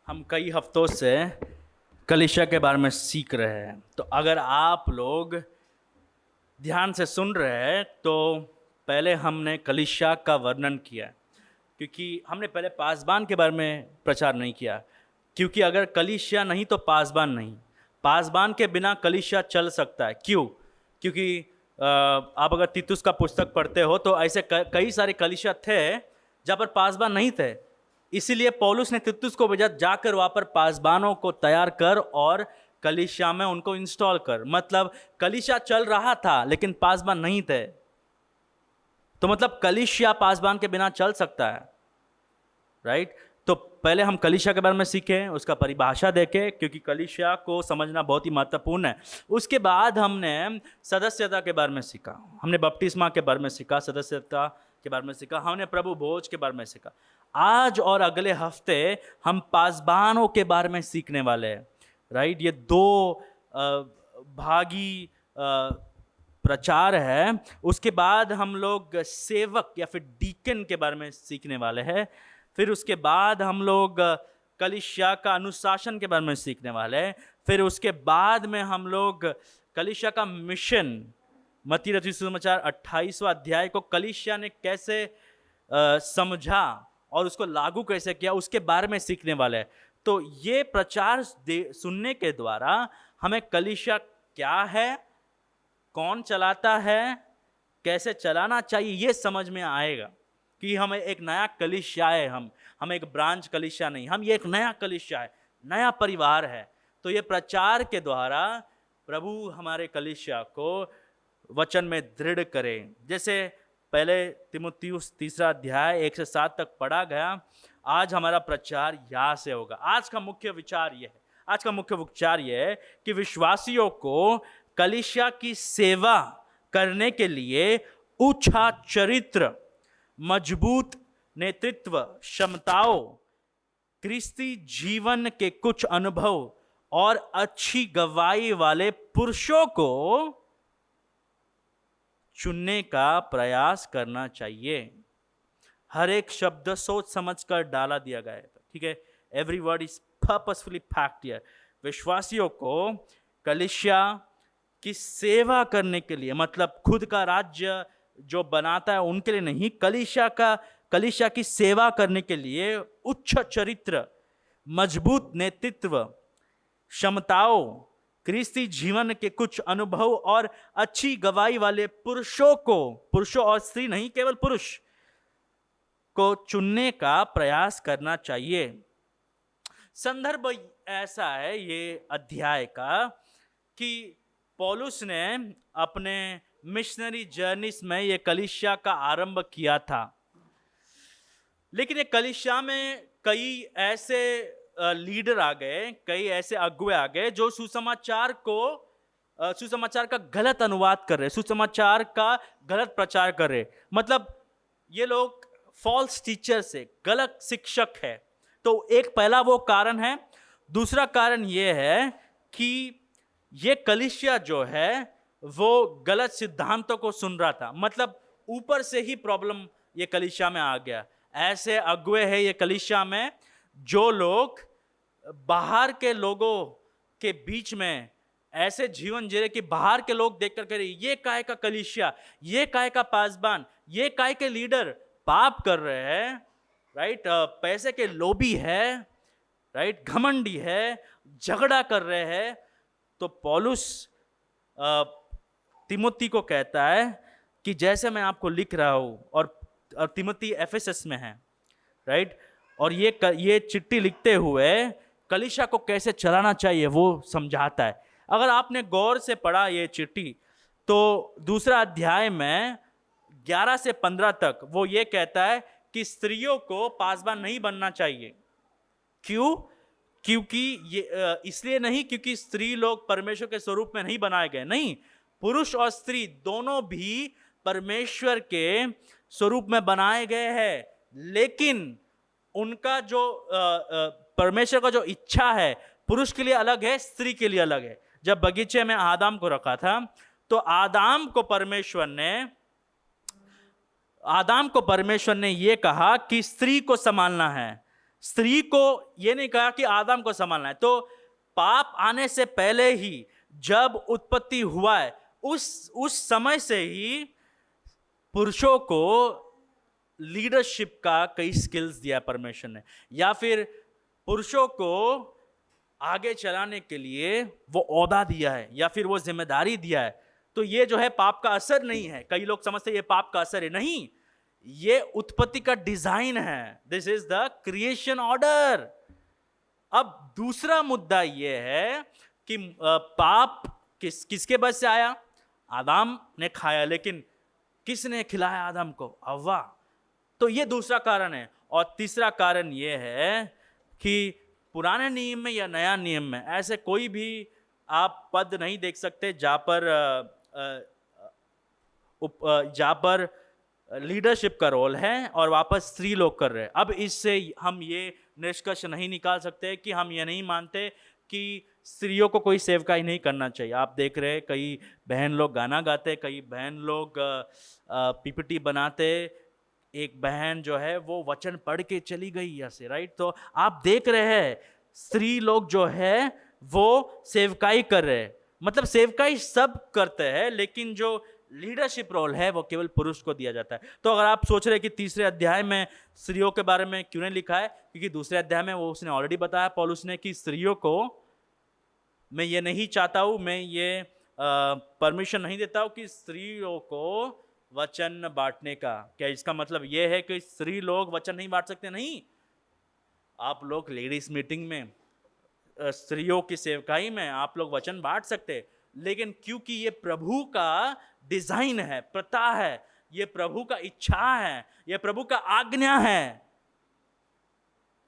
हम कई हफ्तों से कलीसिया के बारे में सीख रहे हैं। तो अगर आप लोग ध्यान से सुन रहे हैं तो पहले हमने कलीसिया का वर्णन किया, क्योंकि हमने पहले पासबान के बारे में प्रचार नहीं किया। क्योंकि अगर कलीसिया नहीं तो पासबान नहीं, पासबान के बिना कलीसिया चल सकता है। क्यों? क्योंकि आप अगर तीतुस का पुस्तक पढ़ते हो तो ऐसे कई सारे कलीसिया थे जहाँ पर पासबान नहीं थे। इसीलिए पौलुस ने तीतुस को भेजा, जाकर वहाँ पर पासबानों को तैयार कर और कलीसिया में उनको इंस्टॉल कर। मतलब कलीसिया चल रहा था लेकिन पासबान नहीं थे। तो मतलब कलीसिया पासबान के बिना चल सकता है, राइट? तो पहले हम कलीसिया के बारे में सीखें, उसका परिभाषा देखें, क्योंकि कलीसिया को समझना बहुत ही महत्वपूर्ण है। उसके बाद हमने सदस्यता के बारे में सीखा, हमने बपतिस्मा के बारे में सीखा, सदस्यता के बारे में सीखा, हमने प्रभु भोज के बारे में सीखा। आज और अगले हफ्ते हम पासबानों के बारे में सीखने वाले हैं, राइट? ये दो भागी प्रचार है। उसके बाद हम लोग सेवक या फिर डीकन के बारे में सीखने वाले हैं। फिर उसके बाद हम लोग कलीसिया का अनुशासन के बारे में सीखने वाले हैं। फिर उसके बाद में हम लोग कलीसिया का मिशन, मत्ती रचित सुसमाचार 28वां अध्याय को कलीसिया ने कैसे समझा और उसको लागू कैसे किया, उसके बारे में सीखने वाले हैं। तो ये प्रचार सुनने के द्वारा हमें कलीसिया क्या है, कौन चलाता है, कैसे चलाना चाहिए, ये समझ में आएगा कि हमें एक नया कलीसिया है। हम एक ब्रांच कलीसिया नहीं, हम ये एक नया कलीसिया है, नया परिवार है। तो ये प्रचार के द्वारा प्रभु हमारे कलीसिया को वचन में दृढ़ करे। जैसे पहले तीमुथियुस 3 अध्याय 1 से 7 तक पढ़ा गया। आज हमारा प्रचार यहाँ से होगा। आज का मुख्य विचार यह है कि विश्वासियों को कलीसिया की सेवा करने के लिए उच्च चरित्र, मजबूत नेतृत्व क्षमताओं, क्रिस्ती जीवन के कुछ अनुभव और अच्छी गवाही वाले पुरुषों को चुनने का प्रयास करना चाहिए। हर एक शब्द सोच समझ कर डाला दिया गया है, ठीक है? Every word is purposefully packed here. विश्वासियों को कलीसिया की सेवा करने के लिए, मतलब खुद का राज्य जो बनाता है उनके लिए नहीं, कलीसिया की सेवा करने के लिए उच्च चरित्र, मजबूत नेतृत्व क्षमताओं, क्रिस्ती जीवन के कुछ अनुभव और अच्छी गवाही वाले पुरुषों और स्त्री नहीं, केवल पुरुष को चुनने का प्रयास करना चाहिए। संदर्भ ऐसा है ये अध्याय का कि पौलुस ने अपने मिशनरी जर्नीस में ये कलीसिया का आरंभ किया था। लेकिन ये कलीसिया में कई ऐसे लीडर आ गए, कई ऐसे अगुवे आ गए जो सुसमाचार का गलत अनुवाद कर रहे, सुसमाचार का गलत प्रचार कर रहे। मतलब ये लोग फॉल्स टीचर से, गलत शिक्षक है। तो एक पहला वो कारण है। दूसरा कारण ये है कि ये कलीसिया जो है वो गलत सिद्धांतों को सुन रहा था। मतलब ऊपर से ही प्रॉब्लम ये कलीसिया में आ गया। ऐसे अगुवे हैं ये कलीसिया में जो लोग बाहर के लोगों के बीच में ऐसे जीवन जी रहे कि बाहर के लोग देख कर कह रहे, ये काय का कलीसिया, ये काय का पासबान, ये काय के लीडर पाप कर रहे हैं, राइट? पैसे के लोभी है, राइट? घमंडी है, झगड़ा कर रहे हैं। तो पौलुस तिमोथी को कहता है कि जैसे मैं आपको लिख रहा हूं, और तिमोथी एफेसस में है, राइट? और ये चिट्ठी लिखते हुए कलीसिया को कैसे चलाना चाहिए वो समझाता है। अगर आपने गौर से पढ़ा ये चिट्ठी तो 2 अध्याय में 11 से 15 तक वो ये कहता है कि स्त्रियों को पासबान नहीं बनना चाहिए। क्यों? क्योंकि ये इसलिए नहीं क्योंकि स्त्री लोग परमेश्वर के स्वरूप में नहीं बनाए गए, नहीं, पुरुष और स्त्री दोनों भी परमेश्वर के स्वरूप में बनाए गए हैं। लेकिन उनका जो परमेश्वर का जो इच्छा है पुरुष के लिए अलग है, स्त्री के लिए अलग है। जब बगीचे में आदम को रखा था तो आदम को परमेश्वर ने ये कहा कि स्त्री को संभालना है, स्त्री को ये नहीं कहा कि आदम को संभालना है। तो पाप आने से पहले ही जब उत्पत्ति हुआ है, उस समय से ही पुरुषों को लीडरशिप का कई स्किल्स दिया परमेश्वर ने, या फिर पुरुषों को आगे चलाने के लिए वो ओहदा दिया है, या फिर वो जिम्मेदारी दिया है। तो ये जो है पाप का असर नहीं है। कई लोग समझते हैं ये पाप का असर है, नहीं, ये उत्पत्ति का डिजाइन है। This is the creation order. अब दूसरा मुद्दा ये है कि पाप किसके वजह से आया? आदम ने खाया, लेकिन किसने खिलाया आदम को? हव्वा। तो ये दूसरा कारण है। और तीसरा कारण ये है कि पुराने नियम में या नया नियम में ऐसे कोई भी आप पद नहीं देख सकते जहाँ पर लीडरशिप का रोल है और वापस स्त्री लोग कर रहे हैं। अब इससे हम ये निष्कर्ष नहीं निकाल सकते कि हम ये नहीं मानते कि स्त्रियों को कोई सेवकाई नहीं करना चाहिए। आप देख रहे हैं कई बहन लोग गाना गाते, कई बहन लोग पीपीटी बनाते। एक बहन जो है वो वचन पढ़ के चली गई यहाँ से, राइट? तो आप देख रहे हैं स्त्री लोग जो है वो सेवकाई कर रहे हैं। मतलब सेवकाई सब करते हैं, लेकिन जो लीडरशिप रोल है वो केवल पुरुष को दिया जाता है। तो अगर आप सोच रहे हैं कि तीसरे अध्याय में स्त्रियों के बारे में क्यों नहीं लिखा है, क्योंकि दूसरे अध्याय में वो उसने ऑलरेडी बताया, पौलुस ने, कि स्त्रियों को मैं ये नहीं चाहता हूँ, मैं ये परमिशन नहीं देता हूँ कि स्त्रियों को वचन बांटने का। क्या इसका मतलब ये है कि स्त्री लोग वचन नहीं बांट सकते? नहीं, आप लोग लेडीज मीटिंग में, स्त्रियों की सेवकाई में आप लोग वचन बांट सकते, लेकिन क्योंकि ये प्रभु का डिजाइन है, प्रथा है, ये प्रभु का इच्छा है, ये प्रभु का आज्ञा है,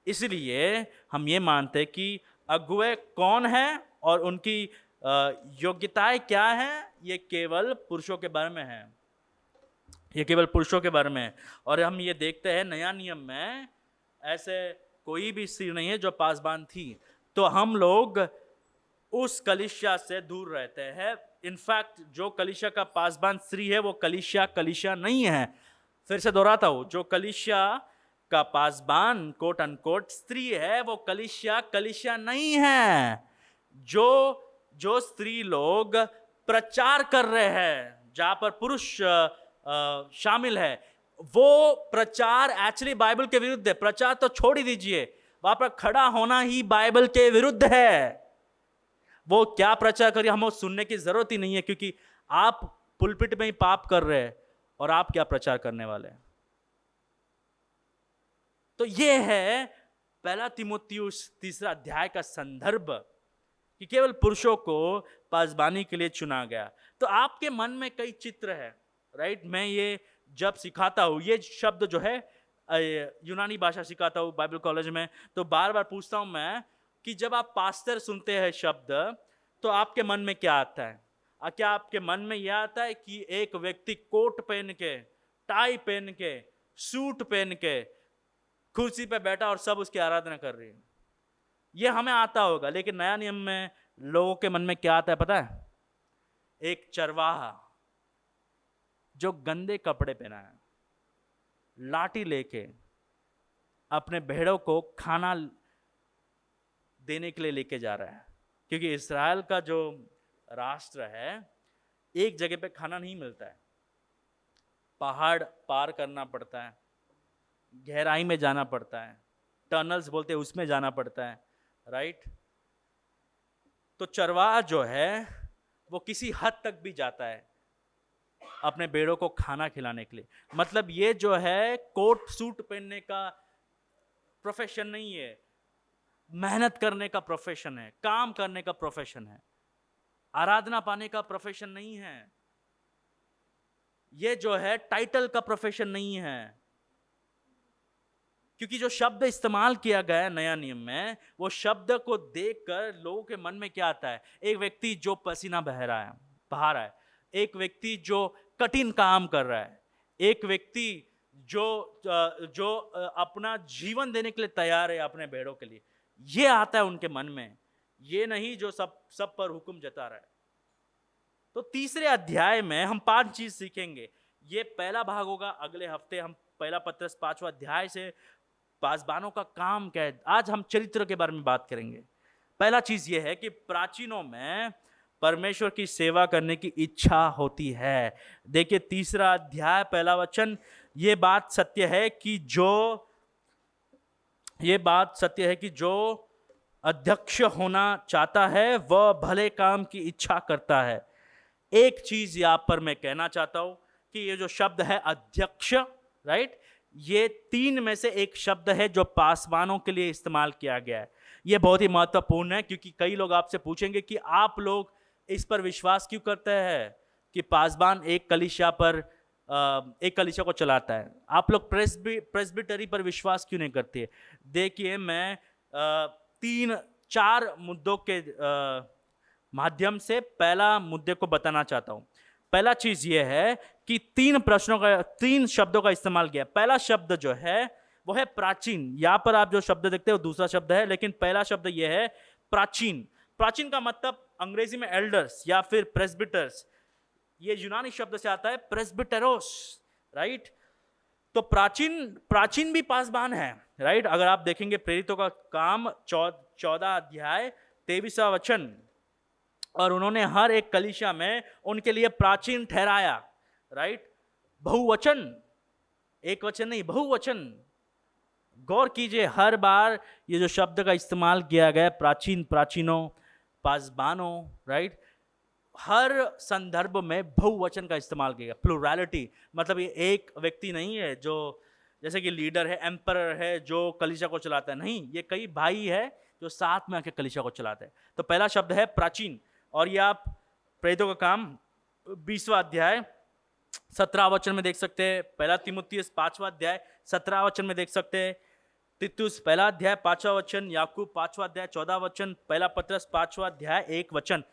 इसलिए हम ये मानते कि अगुवे कौन है और उनकी योग्यताएं क्या है, ये केवल पुरुषों के बारे में है। ये केवल पुरुषों के बारे में है। और हम ये देखते हैं नया नियम में ऐसे कोई भी स्त्री नहीं है जो पासबान थी। तो हम लोग उस कलीसिया से दूर रहते हैं। इनफैक्ट जो कलीसिया का पासबान स्त्री है वो कलीसिया नहीं है। फिर से दोहराता हूं, जो कलीसिया का पासबान कोट अनकोट स्त्री है वो कलीसिया नहीं है। जो स्त्री लोग प्रचार कर रहे हैं जहां पर पुरुष शामिल है, वो प्रचार एक्चुअली बाइबल के विरुद्ध है। प्रचार तो छोड़ ही दीजिए, वहां पर खड़ा होना ही बाइबल के विरुद्ध है। वो क्या प्रचार करिए, हमें सुनने की जरूरत ही नहीं है, क्योंकि आप पुलपिट में ही पाप कर रहे हैं और आप क्या प्रचार करने वाले हैं। तो ये है पहला तीमुथियुस 3 अध्याय का संदर्भ कि केवल पुरुषों को पासबानी के लिए चुना गया। तो आपके मन में कई चित्र है, राइट? मैं ये जब सिखाता हूँ, ये शब्द जो है यूनानी भाषा सिखाता हूँ बाइबल कॉलेज में, तो बार बार पूछता हूँ मैं कि जब आप पास्टर सुनते हैं शब्द, तो आपके मन में क्या आता है? क्या आपके मन में यह आता है कि एक व्यक्ति कोट पहन के, टाई पहन के, सूट पहन के कुर्सी पे बैठा और सब उसकी आराधना कर रही है? ये हमें आता होगा, लेकिन नया नियम में लोगों के मन में क्या आता है पता है? एक चरवाहा जो गंदे कपड़े पहना है, लाठी लेके अपने भेड़ों को खाना देने के लिए लेके जा रहा है। क्योंकि इस्राएल का जो राष्ट्र है, एक जगह पे खाना नहीं मिलता है, पहाड़ पार करना पड़ता है, गहराई में जाना पड़ता है, टनल्स बोलते हैं उसमें जाना पड़ता है, राइट? तो चरवाहा जो है वो किसी हद तक भी जाता है अपने भेड़ों को खाना खिलाने के लिए। मतलब ये जो है कोट सूट पहनने का प्रोफेशन नहीं है, मेहनत करने का प्रोफेशन है, काम करने का प्रोफेशन है, आराधना पाने का प्रोफेशन नहीं है। ये जो है टाइटल का प्रोफेशन नहीं है। क्योंकि जो शब्द इस्तेमाल किया गया है नया नियम में, वो शब्द को देखकर लोगों के मन में क्या आता है? एक व्यक्ति जो पसीना बहा रहा है, एक व्यक्ति जो कठिन काम कर रहा है, एक व्यक्ति जो अपना जीवन देने के लिए तैयार है अपने भेड़ों के लिए, ये आता है उनके मन में। ये नहीं जो सब पर हुक्म जता रहा है। तो तीसरे अध्याय में हम 5 चीज सीखेंगे। ये पहला भाग होगा। अगले हफ्ते हम पहला पत्रस 5वां अध्याय से पासबानों का काम क्या है। आज हम चरित्र के बारे में बात करेंगे। पहला चीज यह है कि प्राचीनों में परमेश्वर की सेवा करने की इच्छा होती है। देखिए तीसरा अध्याय पहला वचन, ये बात सत्य है कि जो अध्यक्ष होना चाहता है वह भले काम की इच्छा करता है। एक चीज यहां पर मैं कहना चाहता हूं कि ये जो शब्द है अध्यक्ष, राइट, ये तीन में से एक शब्द है जो पासबानों के लिए इस्तेमाल किया गया है। ये बहुत ही महत्वपूर्ण है क्योंकि कई लोग आपसे पूछेंगे कि आप लोग इस पर विश्वास क्यों करते हैं कि पासबान एक कलीसिया को चलाता है। आप लोग प्रेस्बिटरी पर विश्वास क्यों नहीं करते। देखिए मैं 3-4 मुद्दों के माध्यम से पहला मुद्दे को बताना चाहता हूं। पहला चीज यह है कि 3 शब्दों का इस्तेमाल किया। पहला शब्द जो है वो है प्राचीन। यहां पर आप जो शब्द देखते हो दूसरा शब्द है, लेकिन पहला शब्द यह है प्राचीन। प्राचीन का मतलब अंग्रेजी में एल्डर्स या फिर प्रेस्बिटर्स, ये यूनानी शब्द से आता है प्रेस्बिटेरोस, राइट। तो प्राचीन भी पासबान है, राइट। अगर आप देखेंगे प्रेरितों का काम 14 अध्याय 23वां वचन, और उन्होंने हर एक कलीसिया में उनके लिए प्राचीन ठहराया, राइट। बहुवचन, एक वचन नहीं, बहुवचन। गौर कीजिए हर बार ये जो शब्द का इस्तेमाल किया गया प्राचीन, प्राचीनों, पासबानों, राइट, हर संदर्भ में बहुवचन का इस्तेमाल किया गया। प्लुरैलिटी मतलब ये एक व्यक्ति नहीं है जो जैसे कि लीडर है, एम्परर है जो कलीसिया को चलाता है, नहीं, ये कई भाई है जो साथ में आके कलीसिया को चलाते हैं। तो पहला शब्द है प्राचीन, और ये आप प्रेरितों का काम 20वां अध्याय 17 वचन में देख सकते हैं। पहला तीमुथियुस 5वां अध्याय 17 वचन में देख सकते हैं। तीतुस पहला अध्याय 5वां वचन, याकूब 5वां अध्याय 14 वचन, पहला पत्रस 5वां अध्याय 1 वचन।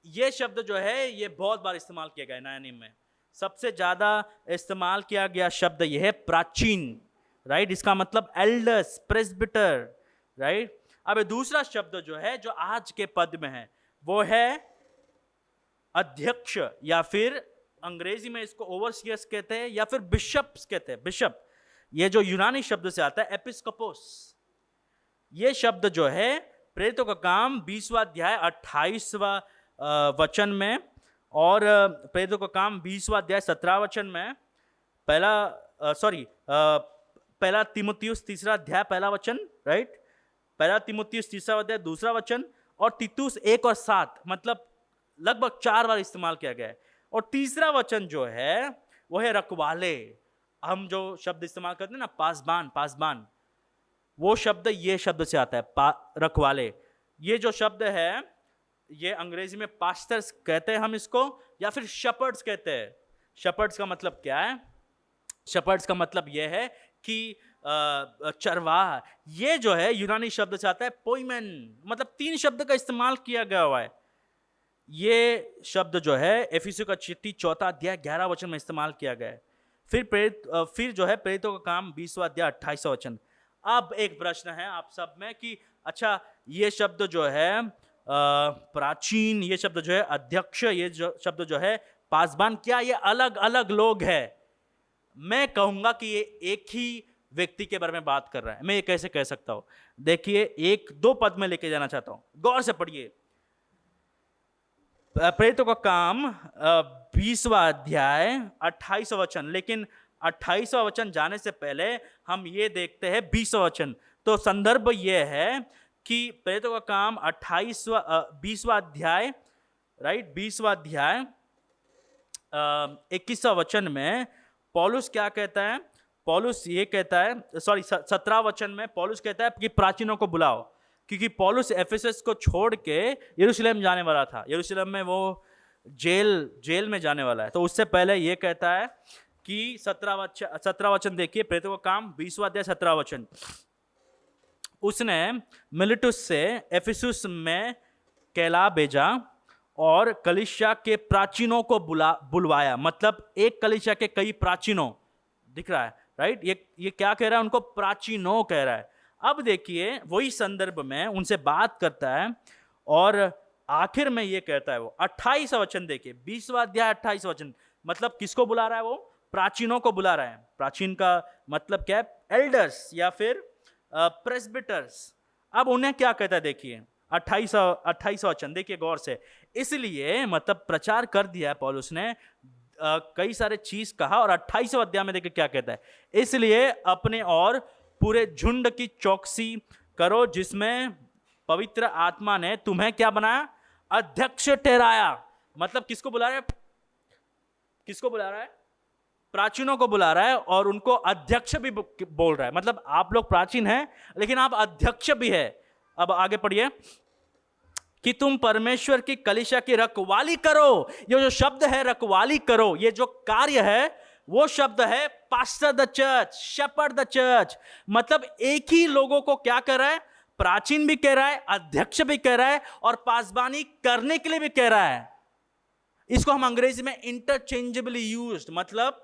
ये शब्द जो है ये बहुत बार इस्तेमाल किया गया नया नियम में। सबसे ज्यादा इस्तेमाल किया गया शब्द यह है प्राचीन, राइट। इसका मतलब एल्डर्स, प्रेस्बिटर, राइट। अब दूसरा शब्द जो है जो आज के पद में है वो है अध्यक्ष, या फिर अंग्रेजी में इसको ओवरसियर्स कहते हैं या फिर बिशप्स कहते हैं। बिशप ये जो यूनानी शब्द से आता है एपिस्कोपोस। ये शब्द जो है प्रेरितों का काम 20वां अध्याय 28वां वचन में, और प्रेरितों का काम 20वां अध्याय 17 वचन में, पहला तीमुथियुस 3 अध्याय पहला वचन, राइट, पहला तीमुथियुस 3 अध्याय 2 वचन, और तीतुस 1 और 7, मतलब लगभग 4 बार इस्तेमाल किया गया है। और तीसरा वचन जो है वो है रखवाले। हम जो शब्द इस्तेमाल करते हैं ना पासबान, वो शब्द ये शब्द से आता है रखवाले। ये जो शब्द है ये अंग्रेजी में पास्टर्स कहते हैं हम इसको, या फिर शेपर्ड्स कहते हैं। शेपर्ड्स का मतलब क्या है? शेपर्ड्स का मतलब यह है कि चरवाहा। ये जो है यूनानी शब्द से आता है पोइमेन, मतलब 3 शब्द का इस्तेमाल किया गया हुआ है। ये शब्द जो है एफिसियों का चिट्ठी 4 अध्याय 11 वचन में इस्तेमाल किया गया है। फिर जो है प्रेरितों का काम 20वां अध्याय 28वां वचन। अब एक प्रश्न है आप सब में कि अच्छा ये शब्द जो है प्राचीन, ये शब्द जो है अध्यक्ष, ये शब्द जो है पासबान, क्या ये अलग अलग लोग हैं? मैं कहूंगा कि ये एक ही व्यक्ति के बारे में बात कर रहा है। मैं ये कैसे कह सकता हूं? देखिए 1-2 पद में लेके जाना चाहता हूं, गौर से पढ़िए। प्रेरितों का काम 20वां अध्याय 28वां वचन, लेकिन 28वां वचन जाने से पहले हम ये देखते हैं 20वां वचन। तो संदर्भ ये है कि प्रेरितों का काम 20वां अध्याय, राइट, 20वां अध्याय 21वां वचन में पौलुस क्या कहता है? पौलुस ये कहता है, 17वां वचन में पौलुस कहता है कि प्राचीनों को बुलाओ, क्योंकि पौलुस एफेसस को छोड़ के यरूशलेम जाने वाला था। यरूशलेम में वो जेल में जाने वाला है। तो उससे पहले ये कहता है कि 17वां वचन देखिए, प्रेरितों का काम 20वां अध्याय 17वां वचन। उसने मिलेटुस से एफिसुस में कैला भेजा और कलीसिया के प्राचीनों को बुलवाया। मतलब एक कलीसिया के कई प्राचीनों, दिख रहा है, राइट। ये क्या कह रहा है? उनको प्राचीनों कह रहा है। अब देखिए वही संदर्भ में उनसे बात करता है, और आखिर में ये कहता है वो 28वां वचन देखिए, 20वां अध्याय 28वां वचन। मतलब किसको बुला रहा है? वो प्राचीनों को बुला रहा है। प्राचीन का मतलब क्या है? एल्डर्स, या फिर प्रेस्बिटर्स। अब उन्हें क्या कहता है, देखिए 28 वचन देखिए गौर से। इसलिए मतलब प्रचार कर दिया है पौलुस ने, कई सारे चीज कहा, और 28वें अध्याय में देखिए क्या कहता है, इसलिए अपने और पूरे झुंड की चौकसी करो जिसमें पवित्र आत्मा ने तुम्हें क्या बनाया, अध्यक्ष ठहराया। मतलब किसको बुला रहा है, किसको बुला रहा है, प्राचीनों को बुला रहा है, और उनको अध्यक्ष भी बोल रहा है। मतलब आप लोग प्राचीन हैं लेकिन आप अध्यक्ष भी है। अब आगे पढ़िए, कि तुम परमेश्वर की कलीसिया की रखवाली करो। ये जो शब्द है रखवाली करो, ये जो कार्य है वो शब्द है pastor the church, shepherd the church. मतलब एक ही लोगों को क्या कर रहा है, प्राचीन भी कह रहा है, अध्यक्ष भी कह रहा है, और पासबानी करने के लिए भी कह रहा है। इसको हम अंग्रेजी में इंटरचेंजेबली यूज्ड, मतलब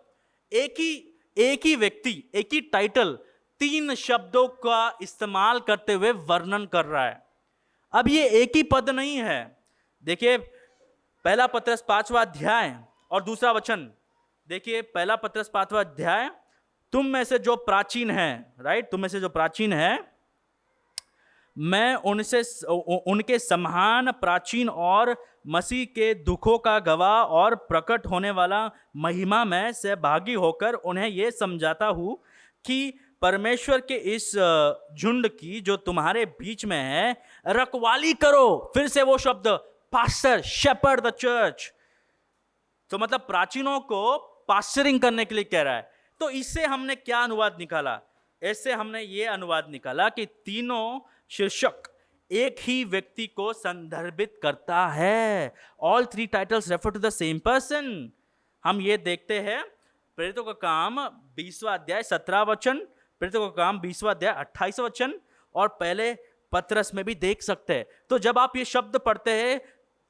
एक ही व्यक्ति, एक ही टाइटल 3 शब्दों का इस्तेमाल करते हुए वर्णन कर रहा है। अब ये एक ही पद नहीं है। देखिए पहला पत्रस 5वां अध्याय और दूसरा वचन देखिए, पहला पत्रस 5वां अध्याय, तुम में से जो प्राचीन है, राइट, तुम में से जो प्राचीन है, मैं उनके समान प्राचीन और मसीह के दुखों का गवाह और प्रकट होने वाला महिमा में सहभागी होकर उन्हें यह समझाता हूं कि परमेश्वर के इस झुंड की जो तुम्हारे बीच में है रखवाली करो। फिर से वो शब्द पास्टर, शेपर्ड द चर्च। तो मतलब प्राचीनों को पास्टरिंग करने के लिए कह रहा है। तो इससे हमने क्या अनुवाद निकाला, इससे हमने ये अनुवाद निकाला कि तीनों शीर्षक एक ही व्यक्ति को संदर्भित करता है। All 3 titles refer to the same person. हम ये देखते हैं प्रेरितों का काम 20वां अध्याय 17 वचन, प्रेरितों का काम 20वां अध्याय 28 वचन, और पहले पत्रस में भी देख सकते हैं। तो जब आप ये शब्द पढ़ते हैं,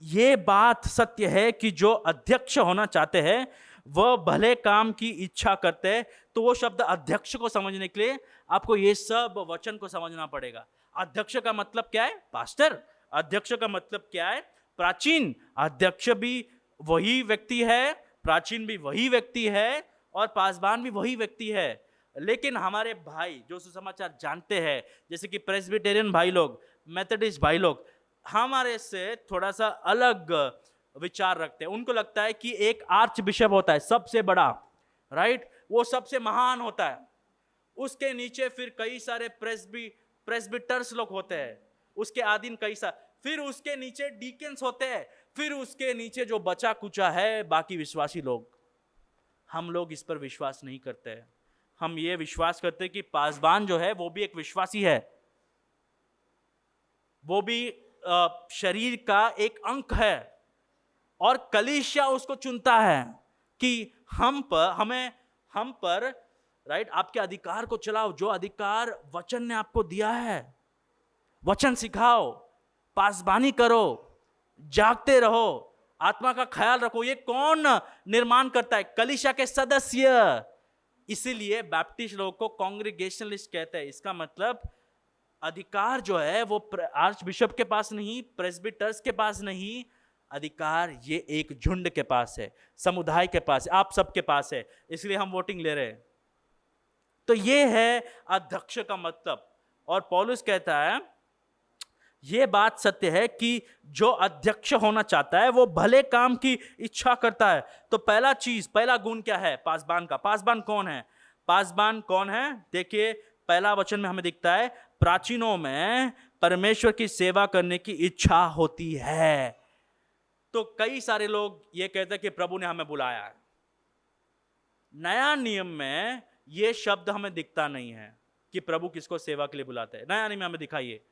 ये बात सत्य है कि जो अध्यक्ष होना चाहते हैं वह भले काम की इच्छा करते हैं। तो वो शब्द अध्यक्ष को समझने के लिए आपको ये सब वचन को समझना पड़ेगा। अध्यक्ष का मतलब क्या है, पास्टर। अध्यक्ष का मतलब क्या है, प्राचीन। अध्यक्ष भी वही व्यक्ति है, प्राचीन भी वही व्यक्ति है, और पासबान भी वही व्यक्ति है। लेकिन हमारे भाई जो सुसमाचार जानते हैं, जैसे कि प्रेस्बिटेरियन भाई लोग, मेथोडिस्ट भाई लोग, हमारे से थोड़ा सा अलग विचार रखते हैं। उनको लगता है कि एक आर्च बिशप होता है सबसे बड़ा, राइट, वो सबसे महान होता है, उसके नीचे फिर कई सारे प्रेस्बिटर्स लोग होते हैं, उसके अधीन कई सारे, फिर उसके नीचे डीकेंस होते हैं, फिर उसके नीचे जो बचा कुचा है बाकी विश्वासी लोग। हम लोग इस पर विश्वास नहीं करते हैं। हम ये विश्वास करते हैं कि पासबान जो है वो भी एक विश्वासी है, वो भी शरीर का एक अंग है, और कलीसिया उसको चुनता है कि हम पर राइट, आपके अधिकार को चलाओ, जो अधिकार वचन ने आपको दिया है, वचन सिखाओ, पासबानी करो, जागते रहो, आत्मा का ख्याल रखो। ये कौन निर्माण करता है, कलीसिया के सदस्य। इसीलिए बैप्टिस्ट लोगों को कांग्रेगेशनलिस्ट कहते हैं। इसका मतलब अधिकार जो है वो आर्च बिशप के पास नहीं, प्रेस्बिटर्स के पास नहीं, अधिकार ये एक झुंड के पास है, समुदाय के पास, आप सबके पास है। इसलिए हम वोटिंग ले रहे हैं। तो ये है अध्यक्ष का मतलब। और पौलुस कहता है ये बात सत्य है कि जो अध्यक्ष होना चाहता है वो भले काम की इच्छा करता है। तो पहला गुण क्या है पासबान का? पासबान कौन है? पासबान कौन है? देखिए पहला वचन में हमें दिखता है, प्राचीनों में परमेश्वर की सेवा करने की इच्छा होती है। तो कई सारे लोग ये कहते हैं कि प्रभु ने हमें बुलाया है। नया नियम में ये शब्द हमें दिखता नहीं है कि प्रभु किसको सेवा के लिए बुलाते हैं। नया नियम में हमें दिखाइए।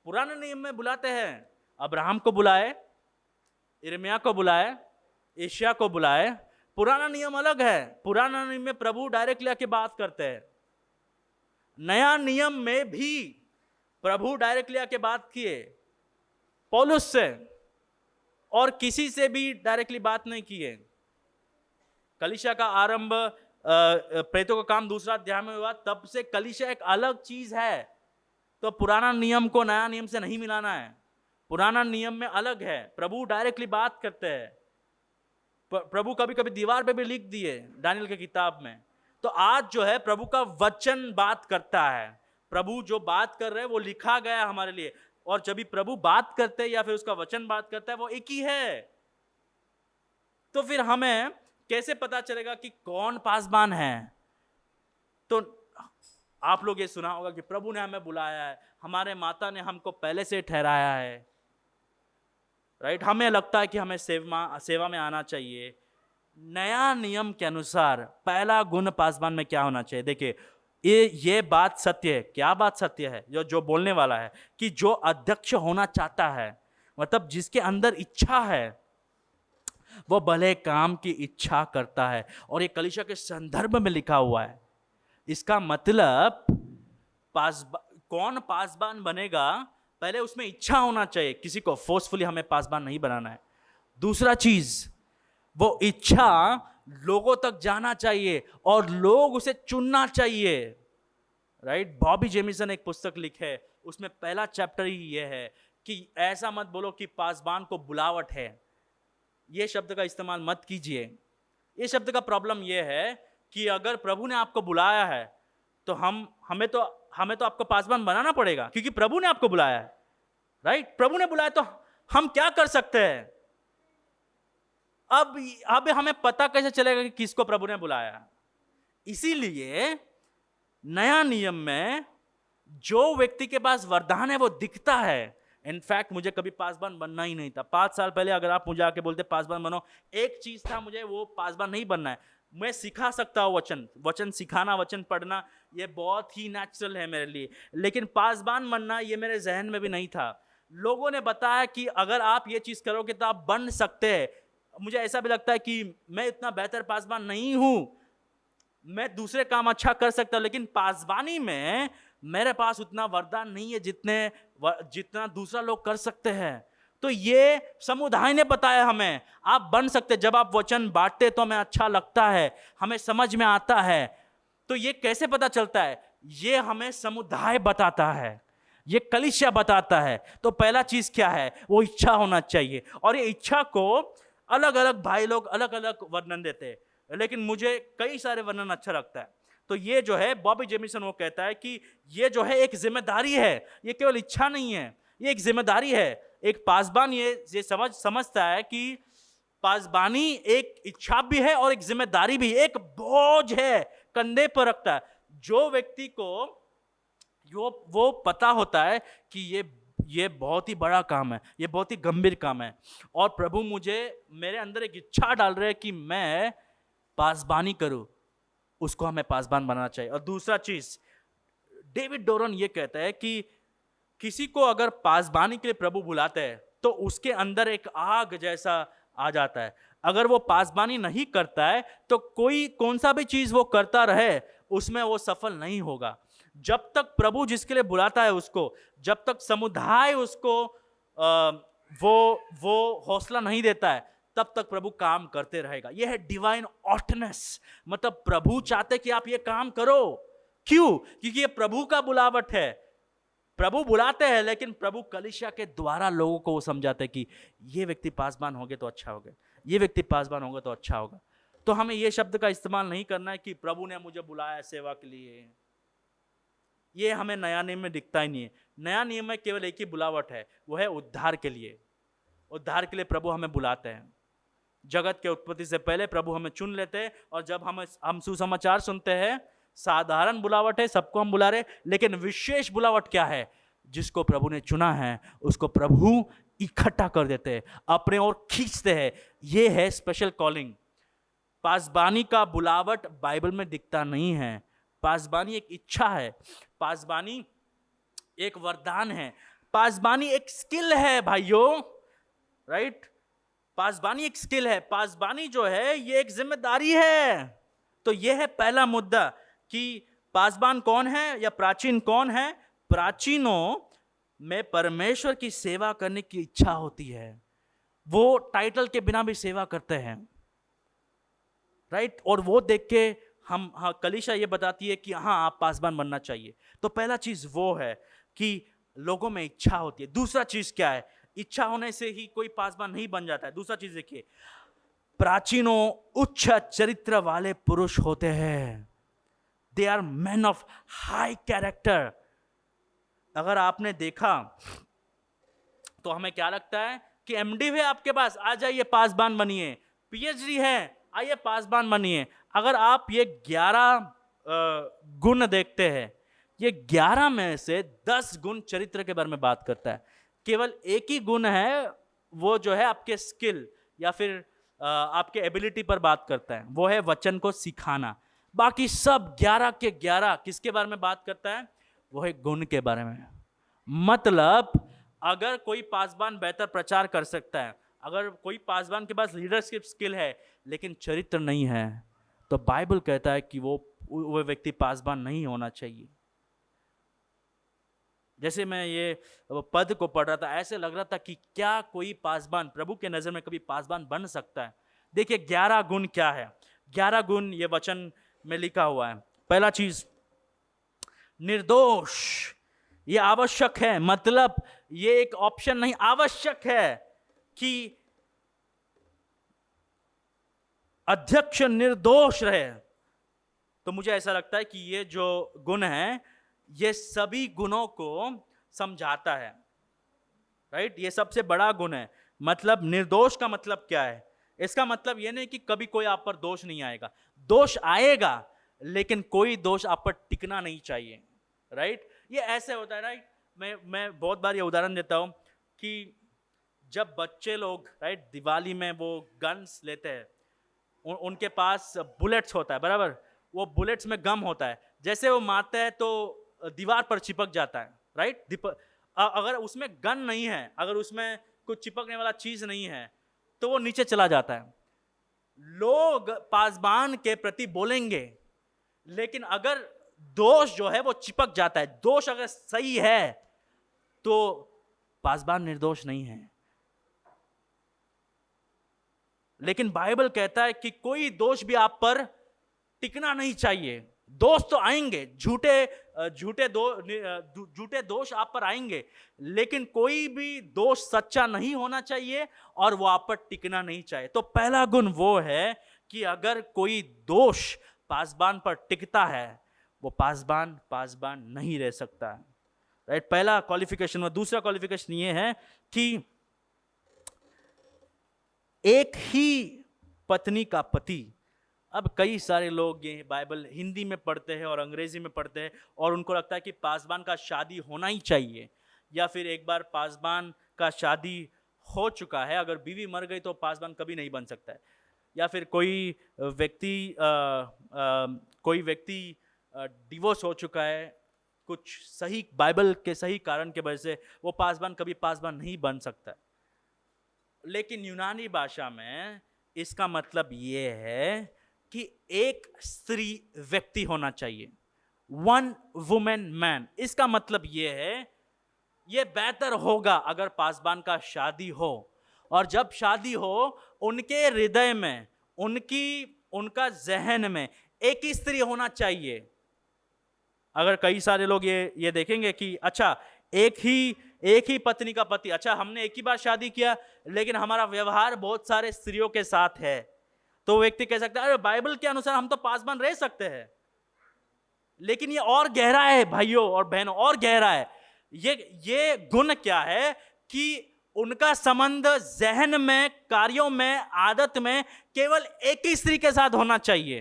पुराने नियम में बुलाते हैं, अब्राहम को बुलाए, यिर्मयाह को बुलाए, यशायाह को बुलाए। पुराना नियम अलग है। पुराना नियम में प्रभु डायरेक्टली आके बात करते हैं। नया नियम में भी प्रभु डायरेक्टली आके बात किए, पौलुस से और किसी से भी डायरेक्टली बात नहीं किए। कलीसिया का आरंभ प्रेरितों का काम 2 अध्याय में हुआ, तब से कलीसिया एक अलग चीज है। तो पुराना नियम को नया नियम से नहीं मिलाना है। पुराना नियम में अलग है, प्रभु डायरेक्टली बात करते हैं। प्रभु कभी कभी दीवार पे भी लिख दिए दानियल की किताब में। तो आज जो है प्रभु का वचन बात करता है, प्रभु जो बात कर रहे हैं वो लिखा गया है हमारे लिए, और जब भी प्रभु बात करते हैं या फिर उसका वचन बात करता है वो एक ही है। तो फिर हमें कैसे पता चलेगा कि कौन पासबान है? तो आप लोग ये सुना होगा कि प्रभु ने हमें बुलाया है, हमारे माता ने हमको पहले से ठहराया है, राइट। हमें लगता है कि हमें सेवा में आना चाहिए। नया नियम के अनुसार पहला गुण पासबान में क्या होना चाहिए? देखिए, ये बात सत्य है। क्या बात सत्य है? जो बोलने वाला है कि जो अध्यक्ष होना चाहता है, मतलब जिसके अंदर इच्छा है, वो भले काम की इच्छा करता है। और ये कलीसिया के संदर्भ में लिखा हुआ है। इसका मतलब कौन पासबान बनेगा, पहले उसमें इच्छा होना चाहिए। किसी को फोर्सफुली हमें पासबान नहीं बनाना है। दूसरा चीज, वो इच्छा लोगों तक जाना चाहिए और लोग उसे चुनना चाहिए, राइट। बॉबी जेमिसन एक पुस्तक लिखे, उसमें पहला चैप्टर ही ये है कि ऐसा मत बोलो कि पासबान को बुलावट है। ये शब्द का इस्तेमाल मत कीजिए। ये शब्द का प्रॉब्लम ये है कि अगर प्रभु ने आपको बुलाया है तो हमें तो आपको पासबान बनाना पड़ेगा, क्योंकि प्रभु ने आपको बुलाया है, राइट। प्रभु ने बुलाया तो हम क्या कर सकते हैं? अब हमें पता कैसे चलेगा कि किसको प्रभु ने बुलाया? इसीलिए नया नियम में जो व्यक्ति के पास वरदान है वो दिखता है। इनफैक्ट मुझे कभी पासबान बनना ही नहीं था। 5 साल पहले अगर आप मुझे आके बोलते पासबान बनो, एक चीज था, मुझे वो पासबान नहीं बनना है। मैं सिखा सकता हूँ वचन सिखाना, वचन पढ़ना, ये बहुत ही नेचुरल है मेरे लिए, लेकिन पासबान बनना ये मेरे जहन में भी नहीं था। लोगों ने बताया कि अगर आप ये चीज करोगे तो आप बन सकते हैं। मुझे ऐसा भी लगता है कि मैं इतना बेहतर पासबान नहीं हूं, मैं दूसरे काम अच्छा कर सकता हूं, लेकिन पासबानी में मेरे पास उतना वरदान नहीं है जितना दूसरा लोग कर सकते हैं। तो ये समुदाय ने बताया हमें आप बन सकते। जब आप वचन बांटते तो हमें अच्छा लगता है, हमें समझ में आता है। तो ये कैसे पता चलता है? ये हमें समुदाय बताता है, ये कलीसिया बताता है। तो पहला चीज क्या है? वो इच्छा होना चाहिए। और ये इच्छा को अलग अलग भाई लोग अलग अलग वर्णन देते हैं, लेकिन मुझे कई सारे वर्णन अच्छा लगता है। तो ये जो है बॉबी जेमिसन वो कहता है कि ये जो है एक जिम्मेदारी है, ये केवल इच्छा नहीं है, ये एक जिम्मेदारी है। एक पासबान ये समझता है कि पासबानी एक इच्छा भी है और एक जिम्मेदारी भी, एक बोझ है कंधे पर रखता है। जो व्यक्ति को वो पता होता है कि ये बहुत ही बड़ा काम है, ये बहुत ही गंभीर काम है, और प्रभु मेरे अंदर एक इच्छा डाल रहे हैं कि मैं पासबानी करूं, उसको हमें पासबान बनाना चाहिए। और दूसरा चीज, डेविड डोरन ये कहता है कि किसी को अगर पासबानी के लिए प्रभु बुलाते हैं तो उसके अंदर एक आग जैसा आ जाता है। अगर वो पासबानी नहीं करता है तो कौन सा भी चीज वो करता रहे उसमें वो सफल नहीं होगा। जब तक प्रभु जिसके लिए बुलाता है उसको, जब तक समुदाय उसको वो हौसला नहीं देता है, तब तक प्रभु काम करते रहेगा। यह है डिवाइन ऑर्डिनेंस। मतलब प्रभु चाहते कि आप ये काम करो। क्यों? क्योंकि ये प्रभु का बुलावट है। प्रभु बुलाते हैं, लेकिन प्रभु कलीसिया के द्वारा लोगों को वो समझाते हैं कि ये व्यक्ति पासबान होंगे तो अच्छा होगा, ये व्यक्ति पासबान होगा तो अच्छा होगा। तो हमें ये शब्द का इस्तेमाल नहीं करना है कि प्रभु ने मुझे बुलाया सेवा के लिए। ये हमें नया नियम में दिखता ही नहीं है। नया नियम में केवल एक ही बुलावट है, वो है उद्धार के लिए। उद्धार के लिए प्रभु हमें बुलाते हैं। जगत के उत्पत्ति से पहले प्रभु हमें चुन लेते हैं, और जब हम सुसमाचार सुनते हैं, साधारण बुलावट है, सबको हम बुला रहे, लेकिन विशेष बुलावट क्या है? जिसको प्रभु ने चुना है उसको प्रभु इकट्ठा कर देते हैं, अपने ओर खींचते हैं। ये है स्पेशल कॉलिंग। पासबानी का बुलावट बाइबल में दिखता नहीं है। पासबानी एक इच्छा है, पासबानी एक वरदान है, पासबानी एक स्किल है भाइयों, राइट। पासबानी एक स्किल है, पासबानी जो है ये एक जिम्मेदारी है। तो ये है पहला मुद्दा कि पासबान कौन है या प्राचीन कौन है। प्राचीनों में परमेश्वर की सेवा करने की इच्छा होती है, वो टाइटल के बिना भी सेवा करते हैं, राइट। और वो देख के कलीसिया ये बताती है कि हाँ आप पासबान बनना चाहिए। तो पहला चीज वो है कि लोगों में इच्छा होती है। दूसरा चीज क्या है? इच्छा होने से ही कोई पासबान नहीं बन जाता है। दूसरा चीज देखिए, प्राचीनों उच्च चरित्र वाले पुरुष होते हैं। They are man of high character, अगर आपने देखा तो हमें क्या लगता है कि एमडी है आपके पास, आ जाइए पासबान बनिए, पीएचडी है, आइए पासबान बनिए। अगर आप ये 11 गुण देखते हैं, ये 11 में से 10 गुण चरित्र के बारे में बात करता है। केवल एक ही गुण है, वो जो है आपके स्किल या फिर आपके एबिलिटी पर बात करता है, वो है वचन को सिखाना। बाकी सब 11 के 11 किसके बारे में बात करता है? वो है गुण के बारे में। मतलब अगर कोई पासबान बेहतर प्रचार कर सकता है, अगर कोई पासबान के पास लीडरशिप स्किल है लेकिन चरित्र नहीं है, तो बाइबल कहता है कि वो व्यक्ति पासबान नहीं होना चाहिए। जैसे मैं ये पद को पढ़ रहा था, ऐसे लग रहा था कि क्या कोई पासबान प्रभु के नजर में कभी पासबान बन सकता है? देखिए 11 गुण क्या है। 11 गुण ये वचन में लिखा हुआ है। पहला चीज, निर्दोष। ये आवश्यक है, मतलब ये एक ऑप्शन नहीं, आवश्यक है कि अध्यक्ष निर्दोष रहे। तो मुझे ऐसा लगता है कि ये जो गुण है, ये सभी गुणों को समझाता है, राइट? ये सबसे बड़ा गुण है। मतलब निर्दोष का मतलब क्या है? इसका मतलब ये नहीं कि कभी कोई आप पर दोष नहीं आएगा, दोष आएगा, लेकिन कोई दोष आप पर टिकना नहीं चाहिए, राइट? ये ऐसे होता है, राइट? मैं बहुत बार ये उदाहरण देता हूं कि जब बच्चे लोग, राइट, दिवाली में वो गन्स लेते हैं, उनके पास बुलेट्स होता है, बराबर? वो बुलेट्स में गम होता है, जैसे वो मारते हैं तो दीवार पर चिपक जाता है, राइट? अगर उसमें गन नहीं है, अगर उसमें कुछ चिपकने वाला चीज नहीं है, तो वो नीचे चला जाता है। लोग पासबान के प्रति बोलेंगे, लेकिन अगर दोष जो है वो चिपक जाता है, दोष अगर सही है, तो पासबान निर्दोष नहीं है। लेकिन बाइबल कहता है कि कोई दोष भी आप पर टिकना नहीं चाहिए। दोष तो आएंगे, झूठे दोष आप पर आएंगे, लेकिन कोई भी दोष सच्चा नहीं होना चाहिए और वो आप पर टिकना नहीं चाहिए। तो पहला गुण वो है कि अगर कोई दोष पासबान पर टिकता है, वो पासबान नहीं रह सकता, राइट? पहला क्वालिफिकेशन। दूसरा क्वालिफिकेशन ये है कि एक ही पत्नी का पति। अब कई सारे लोग ये बाइबल हिंदी में पढ़ते हैं और अंग्रेजी में पढ़ते हैं, और उनको लगता है कि पासबान का शादी होना ही चाहिए, या फिर एक बार पासबान का शादी हो चुका है, अगर बीवी मर गई तो पासबान कभी नहीं बन सकता है। या फिर कोई व्यक्ति डिवोर्स हो चुका है, कुछ सही बाइबल के सही कारण के वजह से, वो पासबान कभी पासबान नहीं बन सकता। लेकिन यूनानी भाषा में इसका मतलब ये है कि एक स्त्री व्यक्ति होना चाहिए, वन वुमेन मैन। इसका मतलब ये है, ये बेहतर होगा अगर पासबान का शादी हो, और जब शादी हो उनके हृदय में, उनका जहन में एक ही स्त्री होना चाहिए। अगर कई सारे लोग ये देखेंगे कि अच्छा एक ही पत्नी का पति, अच्छा हमने एक ही बार शादी किया लेकिन हमारा व्यवहार बहुत सारे स्त्रियों के साथ है, तो व्यक्ति कह सकता है अरे बाइबल के अनुसार हम तो पासबान रह सकते हैं। लेकिन ये और गहरा है भाइयों और बहनों, और गहरा है। ये गुण क्या है कि उनका संबंध जहन में, कार्यों में, आदत में केवल एक ही स्त्री के साथ होना चाहिए।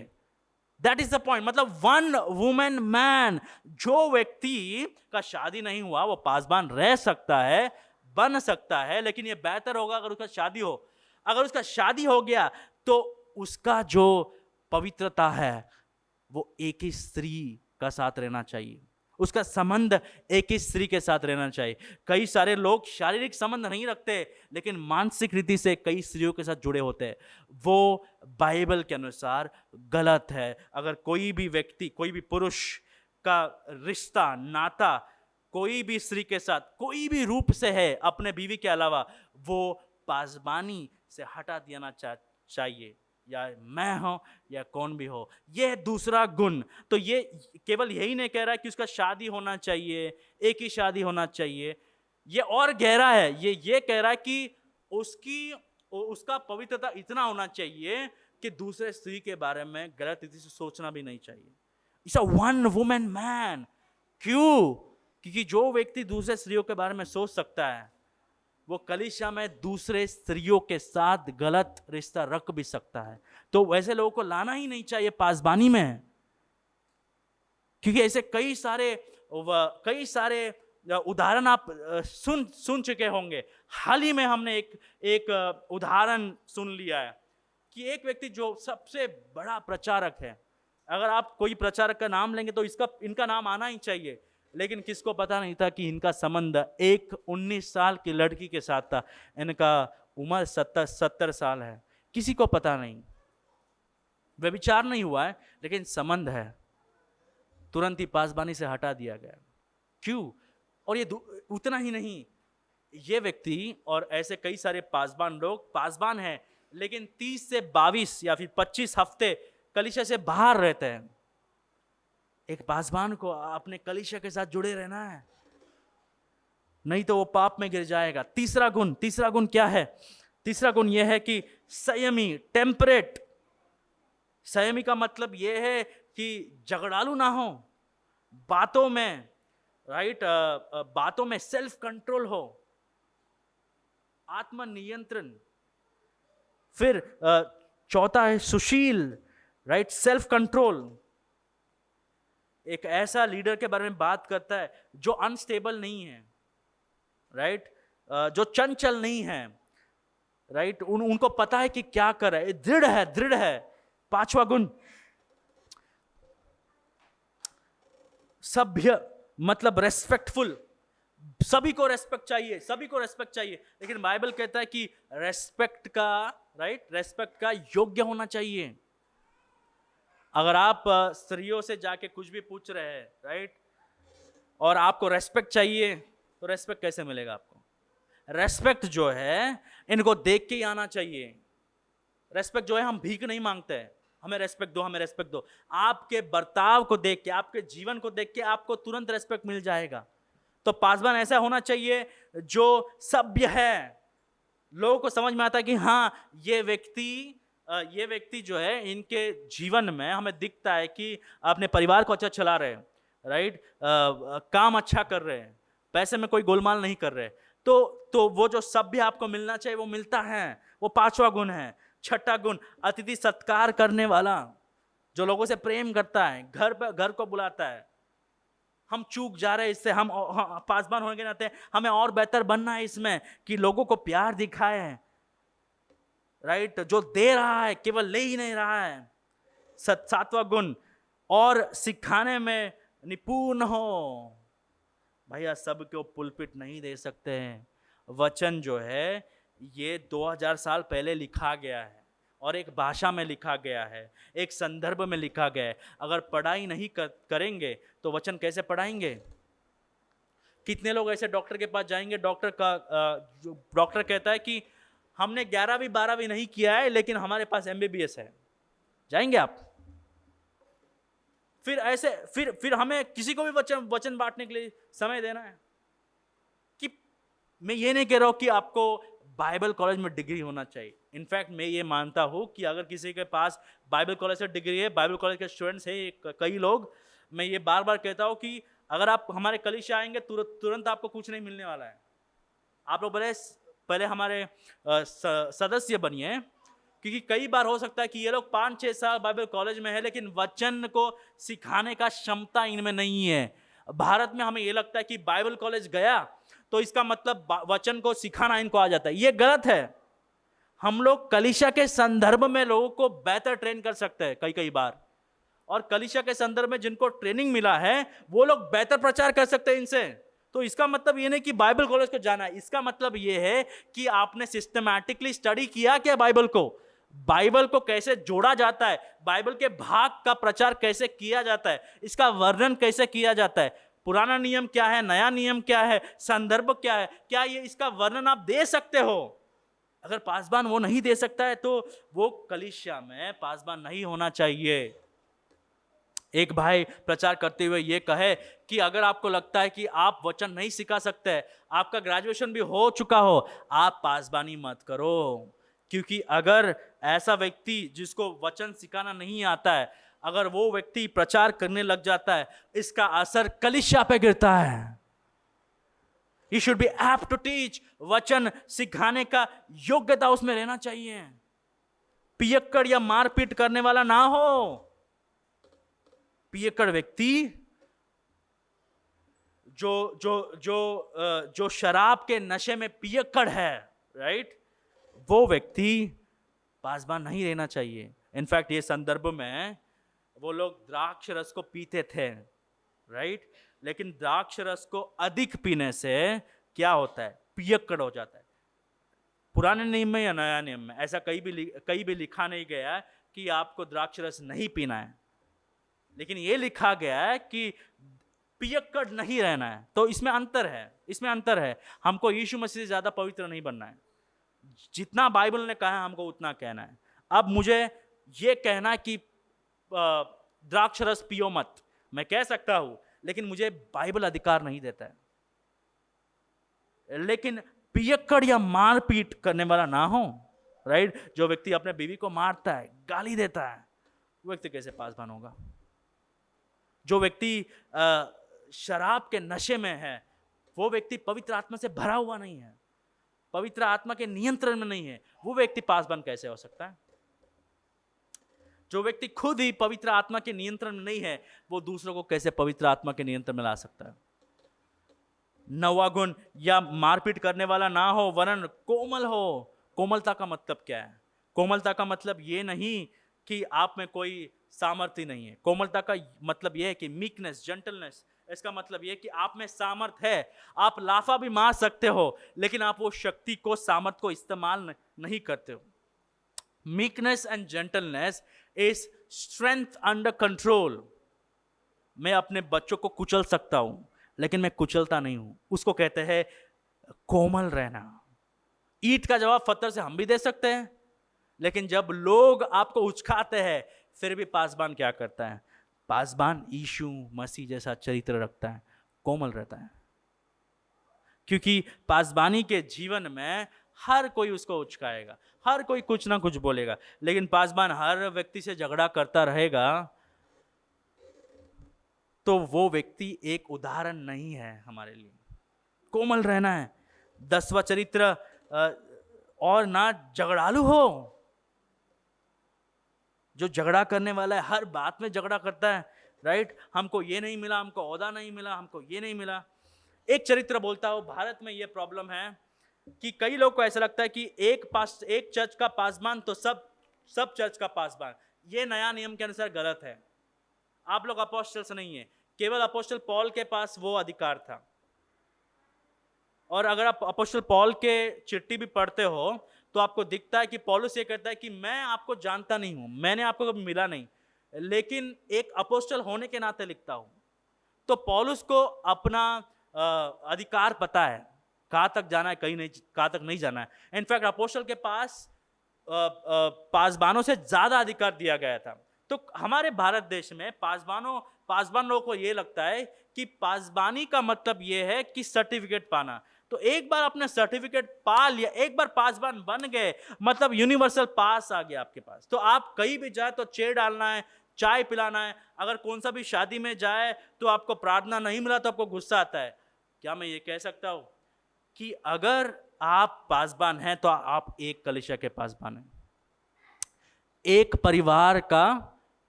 That is the point. मतलब वन वुमेन मैन। जो व्यक्ति का शादी नहीं हुआ वो पासबान रह सकता है, बन सकता है, लेकिन ये बेहतर होगा अगर उसका शादी हो। अगर उसका शादी हो गया तो उसका जो पवित्रता है वो एक ही स्त्री का साथ रहना चाहिए, उसका संबंध एक ही स्त्री के साथ रहना चाहिए। कई सारे लोग शारीरिक संबंध नहीं रखते लेकिन मानसिक रीति से कई स्त्रियों के साथ जुड़े होते हैं, वो बाइबल के अनुसार गलत है। अगर कोई भी व्यक्ति, कोई भी पुरुष का रिश्ता, नाता कोई भी स्त्री के साथ कोई भी रूप से है अपने बीवी के अलावा, वो पासबानी से हटा देना चाहिए, या मैं हूं या कौन भी हो। यह दूसरा गुण। तो ये केवल यही नहीं कह रहा है कि उसका शादी होना चाहिए, एक ही शादी होना चाहिए, ये और गहरा है। ये कह रहा है कि उसका पवित्रता इतना होना चाहिए कि दूसरे स्त्री के बारे में गलत रीति से सोचना भी नहीं चाहिए। It's a one women man. क्यों? क्योंकि जो व्यक्ति दूसरे स्त्रियों के बारे में सोच सकता है वो कलीसिया में दूसरे स्त्रियों के साथ गलत रिश्ता रख भी सकता है। तो वैसे लोगों को लाना ही नहीं चाहिए पासबानी में, क्योंकि ऐसे कई सारे उदाहरण आप सुन चुके होंगे। हाल ही में हमने एक उदाहरण सुन लिया है कि एक व्यक्ति जो सबसे बड़ा प्रचारक है, अगर आप कोई प्रचारक का नाम लेंगे तो इनका नाम आना ही चाहिए, लेकिन किसको पता नहीं था कि इनका संबंध एक 19 साल की लड़की के साथ था। इनका उम्र 70 साल है, किसी को पता नहीं, व्यभिचार नहीं हुआ है लेकिन संबंध है। तुरंत ही पासबानी से हटा दिया गया। क्यों? और ये उतना ही नहीं, ये व्यक्ति और ऐसे कई सारे पासबान लोग पासबान हैं लेकिन 30 से 22 या फिर 25 हफ्ते कलीसिया से बाहर रहते हैं। एक पासबान को अपने कलीसिया के साथ जुड़े रहना है, नहीं तो वो पाप में गिर जाएगा। तीसरा गुण क्या है? तीसरा गुण यह है कि संयमी, टेम्परेट। संयमी का मतलब यह है कि झगड़ालू ना हो, बातों में बातों में सेल्फ कंट्रोल हो, आत्मनियंत्रण। फिर चौथा है सुशील, सेल्फ कंट्रोल। एक ऐसा लीडर के बारे में बात करता है जो अनस्टेबल नहीं है, जो चंचल नहीं है, उनको पता है कि क्या कर रहा है, दृढ़ है। पांचवा गुण सभ्य, मतलब रेस्पेक्टफुल। सभी को रेस्पेक्ट चाहिए, लेकिन बाइबल कहता है कि रेस्पेक्ट का योग्य होना चाहिए। अगर आप स्त्रियों से जाके कुछ भी पूछ रहे हैं, और आपको रेस्पेक्ट चाहिए, तो रेस्पेक्ट कैसे मिलेगा आपको? रेस्पेक्ट जो है इनको देख के ही आना चाहिए। रेस्पेक्ट जो है, हम भीख नहीं मांगते हैं, हमें रेस्पेक्ट दो। आपके बर्ताव को देख के, आपके जीवन को देख के आपको तुरंत रेस्पेक्ट मिल जाएगा। तो पासबान ऐसा होना चाहिए जो सभ्य है, लोगों को समझ में आता है कि हाँ, ये व्यक्ति जो है, इनके जीवन में हमें दिखता है कि अपने परिवार को अच्छा चला रहे हैं, काम अच्छा कर रहे हैं, पैसे में कोई गोलमाल नहीं कर रहे। तो वो जो सभ्य आपको मिलना चाहिए वो मिलता है। वो पांचवा गुण है। छठा गुण अतिथि सत्कार करने वाला, जो लोगों से प्रेम करता है, घर को बुलाता है। हम चूक जा रहे हैं इससे, हम पासबान होने के नाते हमें और बेहतर बनना है इसमें कि लोगों को प्यार दिखाए, जो दे रहा है, केवल ले ही नहीं रहा है। सातवां गुण और सिखाने में निपुण हो। भैया सबको पुलपिट नहीं दे सकते हैं। वचन जो है ये 2000 साल पहले लिखा गया है और एक भाषा में लिखा गया है, एक संदर्भ में लिखा गया है। अगर पढ़ाई नहीं करेंगे तो वचन कैसे पढ़ाएंगे? कितने लोग ऐसे डॉक्टर के पास जाएंगे, डॉक्टर कहता है कि हमने 11वीं 12वीं नहीं किया है लेकिन हमारे पास MBBS है, जाएंगे आप? फिर हमें किसी को भी वचन बांटने के लिए समय देना है। कि मैं ये नहीं कह रहा हूं कि आपको बाइबल कॉलेज में डिग्री होना चाहिए। इनफैक्ट मैं ये मानता हूं कि अगर किसी के पास बाइबल कॉलेज से डिग्री है, बाइबल कॉलेज के स्टूडेंट्स हैं कई लोग, मैं ये बार बार कहता हूं कि अगर आप हमारे कलीसिया आएंगे तुरंत आपको कुछ नहीं मिलने वाला है। आप लोग पहले हमारे सदस्य बनिए, क्योंकि कई बार हो सकता है कि ये लोग 5-6 साल बाइबल कॉलेज में है लेकिन वचन को सिखाने का क्षमता इनमें नहीं है। भारत में हमें ये लगता है कि बाइबल कॉलेज गया तो इसका मतलब वचन को सिखाना इनको आ जाता है। ये गलत है। हम लोग कलीसिया के संदर्भ में लोगों को बेहतर ट्रेन कर सकते हैं कई बार, और कलीसिया के संदर्भ में जिनको ट्रेनिंग मिला है वो लोग बेहतर प्रचार कर सकते हैं इनसे। तो इसका मतलब ये नहीं कि बाइबल कॉलेज को जाना है, इसका मतलब ये है कि आपने सिस्टमैटिकली स्टडी किया क्या बाइबल को कैसे जोड़ा जाता है, बाइबल के भाग का प्रचार कैसे किया जाता है, इसका वर्णन कैसे किया जाता है, पुराना नियम क्या है, नया नियम क्या है, संदर्भ क्या है, क्या ये इसका वर्णन आप दे सकते हो? अगर पासबान वो नहीं दे सकता है तो वो कलीसिया में पासबान नहीं होना चाहिए। एक भाई प्रचार करते हुए ये कहे कि अगर आपको लगता है कि आप वचन नहीं सिखा सकते, आपका ग्रेजुएशन भी हो चुका हो, आप पासबानी मत करो। क्योंकि अगर ऐसा व्यक्ति जिसको वचन सिखाना नहीं आता है, अगर वो व्यक्ति प्रचार करने लग जाता है, इसका असर कलीसिया पे गिरता है। He should be apt to teach. वचन सिखाने का योग्यता उसमें रहना चाहिए। पियक्कड़ या मारपीट करने वाला ना हो। पियक्कड़ व्यक्ति जो शराब के नशे में पियक्कड़ है, राइट, वो व्यक्ति पासबान नहीं रहना चाहिए। इनफैक्ट ये संदर्भ में वो लोग द्राक्ष रस को पीते थे, राइट, लेकिन द्राक्ष रस को अधिक पीने से क्या होता है? पियक्कड़ हो जाता है। पुराने नियम में या नया नियम में ऐसा कहीं भी लिखा नहीं गया है कि आपको द्राक्ष रस नहीं पीना है, लेकिन ये लिखा गया है कि पियक्कड़ नहीं रहना है। तो इसमें अंतर है। हमको यीशु मसीह से ज्यादा पवित्र नहीं बनना है। जितना बाइबल ने कहा है हमको उतना कहना है। अब मुझे ये कहना कि द्राक्ष रस पियो मत, मैं कह सकता हूं, लेकिन मुझे बाइबल अधिकार नहीं देता है। लेकिन पियक्कड़ या मारपीट करने वाला ना हो, राइट, जो व्यक्ति अपने बीवी को मारता है, गाली देता है, वो व्यक्ति कैसे पासबान होगा? जो व्यक्ति शराब के नशे में है, वो व्यक्ति पवित्र आत्मा से भरा हुआ नहीं है, पवित्र आत्मा के नियंत्रण में नहीं है, वो व्यक्ति पासबान कैसे हो सकता है? जो व्यक्ति खुद ही पवित्र आत्मा के नियंत्रण में नहीं है, वो दूसरों को कैसे पवित्र आत्मा के नियंत्रण में ला सकता है? नौवा गुण, या मारपीट करने वाला ना हो वरन कोमल हो। कोमलता का मतलब क्या है? कोमलता का मतलब ये नहीं कि आप में कोई सामर्थ्य नहीं है। कोमलता का मतलब यह है कि मीकनेस, जेंटलनेस, इसका मतलब यह कि आप में सामर्थ्य है, आप लाफा भी मार सकते हो, लेकिन आप वो शक्ति को, सामर्थ्य को इस्तेमाल नहीं करते हो। Meekness and gentleness is strength under control. मैं अपने बच्चों को कुचल सकता हूं, लेकिन मैं कुचलता नहीं हूं, उसको कहते हैं कोमल रहना। ईंट का जवाब पत्थर से हम भी दे सकते हैं, लेकिन जब लोग आपको उचकाते हैं, फिर भी पासबान क्या करता है? पासबान यीशु मसीह जैसा चरित्र रखता है, कोमल रहता है। क्योंकि पासबानी के जीवन में हर कोई उसको उचकाएगा, हर कोई कुछ ना कुछ बोलेगा, लेकिन पासबान हर व्यक्ति से झगड़ा करता रहेगा, तो वो व्यक्ति एक उदाहरण नहीं है हमारे लिए। कोमल रहना है। 10वां चरित्र, और ना झगड़ालू हो। जो झगड़ा करने वाला है, हर बात में झगड़ा करता है, राइट, हमको ये नहीं मिला, हमको ओहदा नहीं मिला, हमको ये नहीं मिला। एक चरित्र बोलता हो, भारत में ये प्रॉब्लम है कि कई लोग को ऐसा लगता है कि एक चर्च का पासबान तो सब चर्च का पासबान। ये नया नियम के अनुसार गलत है। आप लोग अपोस्टल से नहीं है, केवल अपोस्टल पॉल के पास वो अधिकार था। और अगर आप अपोस्टल पॉल के चिट्ठी भी पढ़ते हो तो आपको दिखता है कि पौलुस ये कहता है कि मैं आपको जानता नहीं हूं, मैंने आपको कभी मिला नहीं, लेकिन एक अपोस्टल होने के नाते लिखता हूं। तो पौलुस को अपना अधिकार पता है, कहां तक जाना है, कहां तक नहीं जाना है। इनफैक्ट अपोस्टल के पास पासबानों से ज्यादा अधिकार दिया गया था। तो हमारे भारत देश में पासबान लोगों को ये लगता है कि पासबानी का मतलब ये है कि सर्टिफिकेट पाना। तो एक बार अपने सर्टिफिकेट पा लिया, एक बार पासबान बन गए, मतलब यूनिवर्सल पास आ गया आपके पास। तो आप कहीं भी जाए तो चेयर डालना है, चाय पिलाना है। अगर कौन सा भी शादी में जाए तो आपको प्रार्थना नहीं मिला तो आपको गुस्सा आता है। क्या मैं ये कह सकता हूं कि अगर आप पासबान हैं तो आप एक कलीसिया के पासबान हैं, एक परिवार का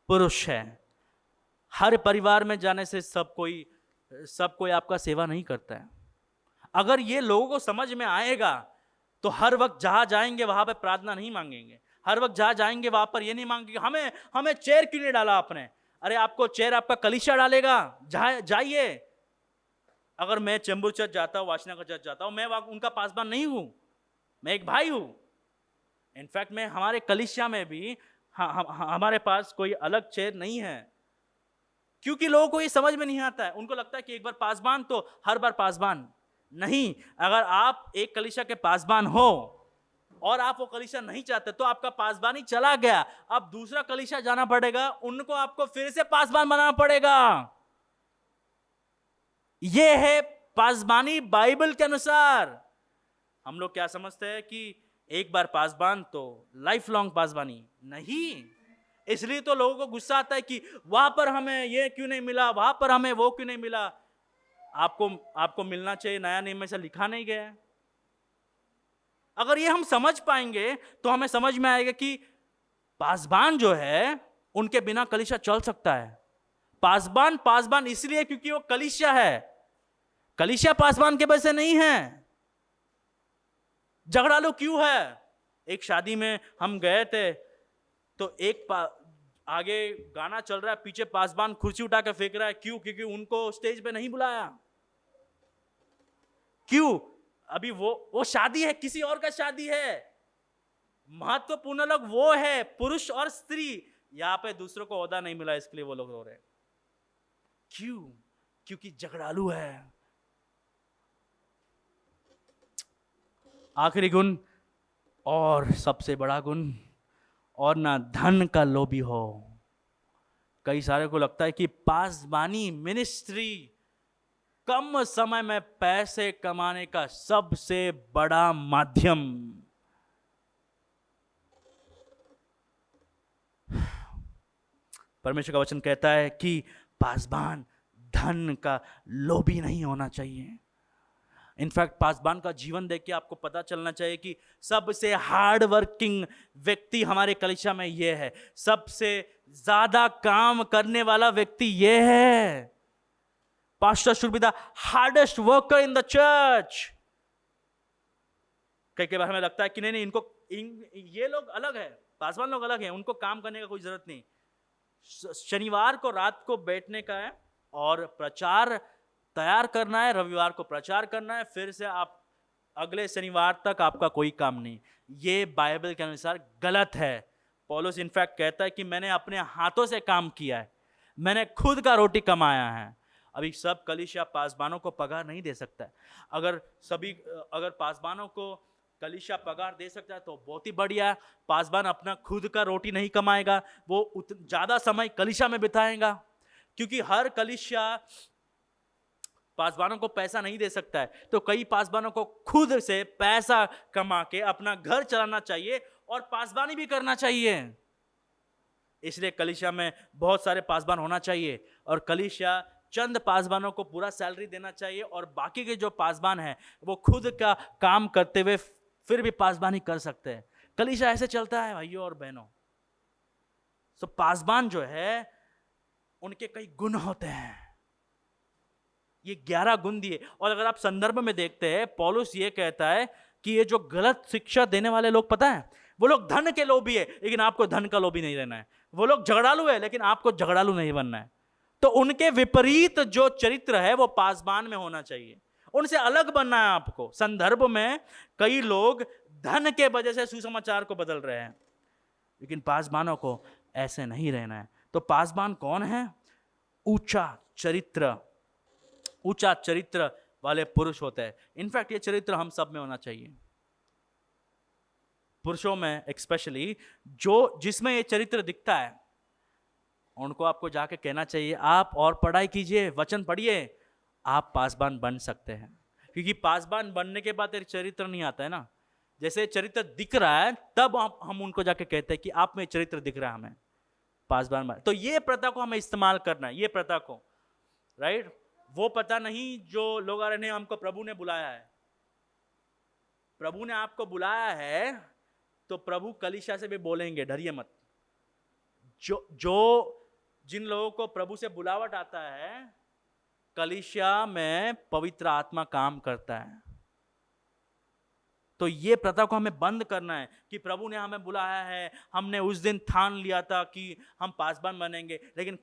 पुरुष है। हर परिवार में जाने से सब कोई आपका सेवा नहीं करता है। अगर ये लोगों को समझ में आएगा तो हर वक्त जहां जाएंगे वहां पे प्रार्थना नहीं मांगेंगे, हर वक्त जहां जाएंगे वहां पर ये नहीं मांगेंगे हमें चेयर क्यों नहीं डाला आपने। अरे आपको चेयर आपका कलीसिया डालेगा, जाइए। अगर मैं चेंबूर चर्च जाता हूँ, वाशना चर्च जाता हूँ, मैं उनका पासबान नहीं हूं, मैं एक भाई हूं। इनफैक्ट मैं हमारे कलीसिया में भी हमारे पास कोई अलग चेयर नहीं है, क्योंकि लोगों को ये समझ में नहीं आता है। उनको लगता है कि एक बार पासबान तो हर बार पासबान नहीं। अगर आप एक कलीसिया के पासबान हो और आप वो कलीसिया नहीं चाहते तो आपका पासबान ही चला गया, अब दूसरा कलीसिया जाना पड़ेगा, उनको आपको फिर से पासबान बनाना पड़ेगा। ये है पासबानी बाइबल के अनुसार। हम लोग क्या समझते हैं कि एक बार पासबान तो लाइफ लॉन्ग पासबानी नहीं। इसलिए तो लोगों को गुस्सा आता है कि वहां पर हमें ये क्यों नहीं मिला, वहां पर हमें वो क्यों नहीं मिला। आपको आपको मिलना चाहिए, नया नियम में से लिखा नहीं गया है। अगर ये हम समझ पाएंगे तो हमें समझ में आएगा कि पासबान जो है उनके बिना कलीसिया चल सकता है। पासबान पासबान इसलिए क्योंकि वो कलीसिया है, कलीसिया पासबान के वजह से नहीं है। झगड़ालू क्यों है? एक शादी में हम गए थे तो आगे गाना चल रहा है, पीछे पासबान कुर्सी उठा के फेंक रहा है। क्यों? क्योंकि उनको स्टेज पे नहीं बुलाया। क्यों? अभी वो शादी है, किसी और का शादी है। महत्वपूर्ण लोग वो है, पुरुष और स्त्री। यहां पे दूसरों को ओहदा नहीं मिला, इसके लिए वो लोग रो रहे हैं। क्यों? क्योंकि झगड़ालू है। आखिरी गुण और सबसे बड़ा गुण, और ना धन का लोभी हो। कई सारे को लगता है कि पासबानी मिनिस्ट्री कम समय में पैसे कमाने का सबसे बड़ा माध्यम। परमेश्वर का वचन कहता है कि पासबान धन का लोभी नहीं होना चाहिए। इनफैक्ट पासबान का जीवन देख के आपको पता चलना चाहिए कि सबसे हार्ड वर्किंग व्यक्ति हमारे कलीसिया में यह है, सबसे ज्यादा काम करने वाला व्यक्ति यह है। Pastor should be the hardest worker in the church. कई बार हमें लगता है कि नहीं ये लोग अलग है, पासबान लोग अलग हैं, उनको काम करने का कोई जरूरत नहीं। शनिवार को रात को बैठने का है और प्रचार तैयार करना है, रविवार को प्रचार करना है, फिर से आप अगले शनिवार तक आपका कोई काम नहीं। ये बाइबल के अनुसार गलत है। पौलुस इनफैक्ट कहता है कि मैंने अपने हाथों से काम किया है, मैंने खुद का रोटी कमाया है। अभी सब कलीसिया पासबानों को पगार नहीं दे सकता है। अगर पासबानों को कलीसिया पगार दे सकता है तो बहुत ही बढ़िया। पासबान अपना खुद का रोटी नहीं कमाएगा, वो ज्यादा समय कलीसिया में बिताएगा, क्योंकि हर कलीसिया पासबानों को पैसा नहीं दे सकता है। तो कई पासबानों को खुद से पैसा कमा के अपना घर चलाना चाहिए और पासबानी भी करना चाहिए। इसलिए कलीसिया में बहुत सारे पासबान होना चाहिए और कलीसिया चंद पासबानों को पूरा सैलरी देना चाहिए और बाकी के जो पासबान हैं वो खुद का काम करते हुए फिर भी पासबानी कर सकते हैं। कलीसिया ऐसे चलता है भाइयों और बहनों। तो पासबान जो है उनके कई गुण होते हैं। ये 11 गुण दिए। और अगर आप संदर्भ में देखते हैं, पौलुस ये कहता है कि ये जो गलत शिक्षा देने वाले लोग, पता है, वो लोग धन के लोभी है, लेकिन आपको धन का लोभी नहीं रहना है। वो लोग झगड़ालू है, लेकिन आपको झगड़ालू नहीं बनना है। तो उनके विपरीत जो चरित्र है वो पासबान में होना चाहिए, उनसे अलग बनना है आपको। संदर्भ में कई लोग धन के वजह से सुसमाचार को बदल रहे हैं, लेकिन पासबानों को ऐसे नहीं रहना है। तो पासबान कौन है? ऊंचा चरित्र वाले पुरुष होते हैं। इनफैक्ट ये चरित्र हम सब में होना चाहिए, पुरुषों में एक्सपेशली। जिसमें ये चरित्र दिखता है उनको आपको जाके कहना चाहिए, आप और पढ़ाई कीजिए, वचन पढ़िए, आप पासबान बन सकते हैं। क्योंकि पासबान बनने के बाद एक चरित्र नहीं आता है ना। जैसे चरित्र दिख रहा है तब हम उनको जाके कहते हैं कि आप में चरित्र दिख रहा है, हमें पासबान बन। तो ये प्रथा को हमें इस्तेमाल करना है, ये प्रथा को, राइट। वो पता नहीं जो लोग आ रहे हैं, हमको प्रभु ने बुलाया है। प्रभु ने आपको बुलाया है तो प्रभु कलीसिया से भी बोलेंगे, डरिए मत। जिन लोगों को प्रभु से बुलावट आता है, कलीसिया में पवित्र आत्मा काम करता है। तो ये प्रथा को हमें बंद करना है कि प्रभु ने हमें बुलाया है, हमने उस दिन ठान लिया था कि हम पासबान बनेंगे, लेकिन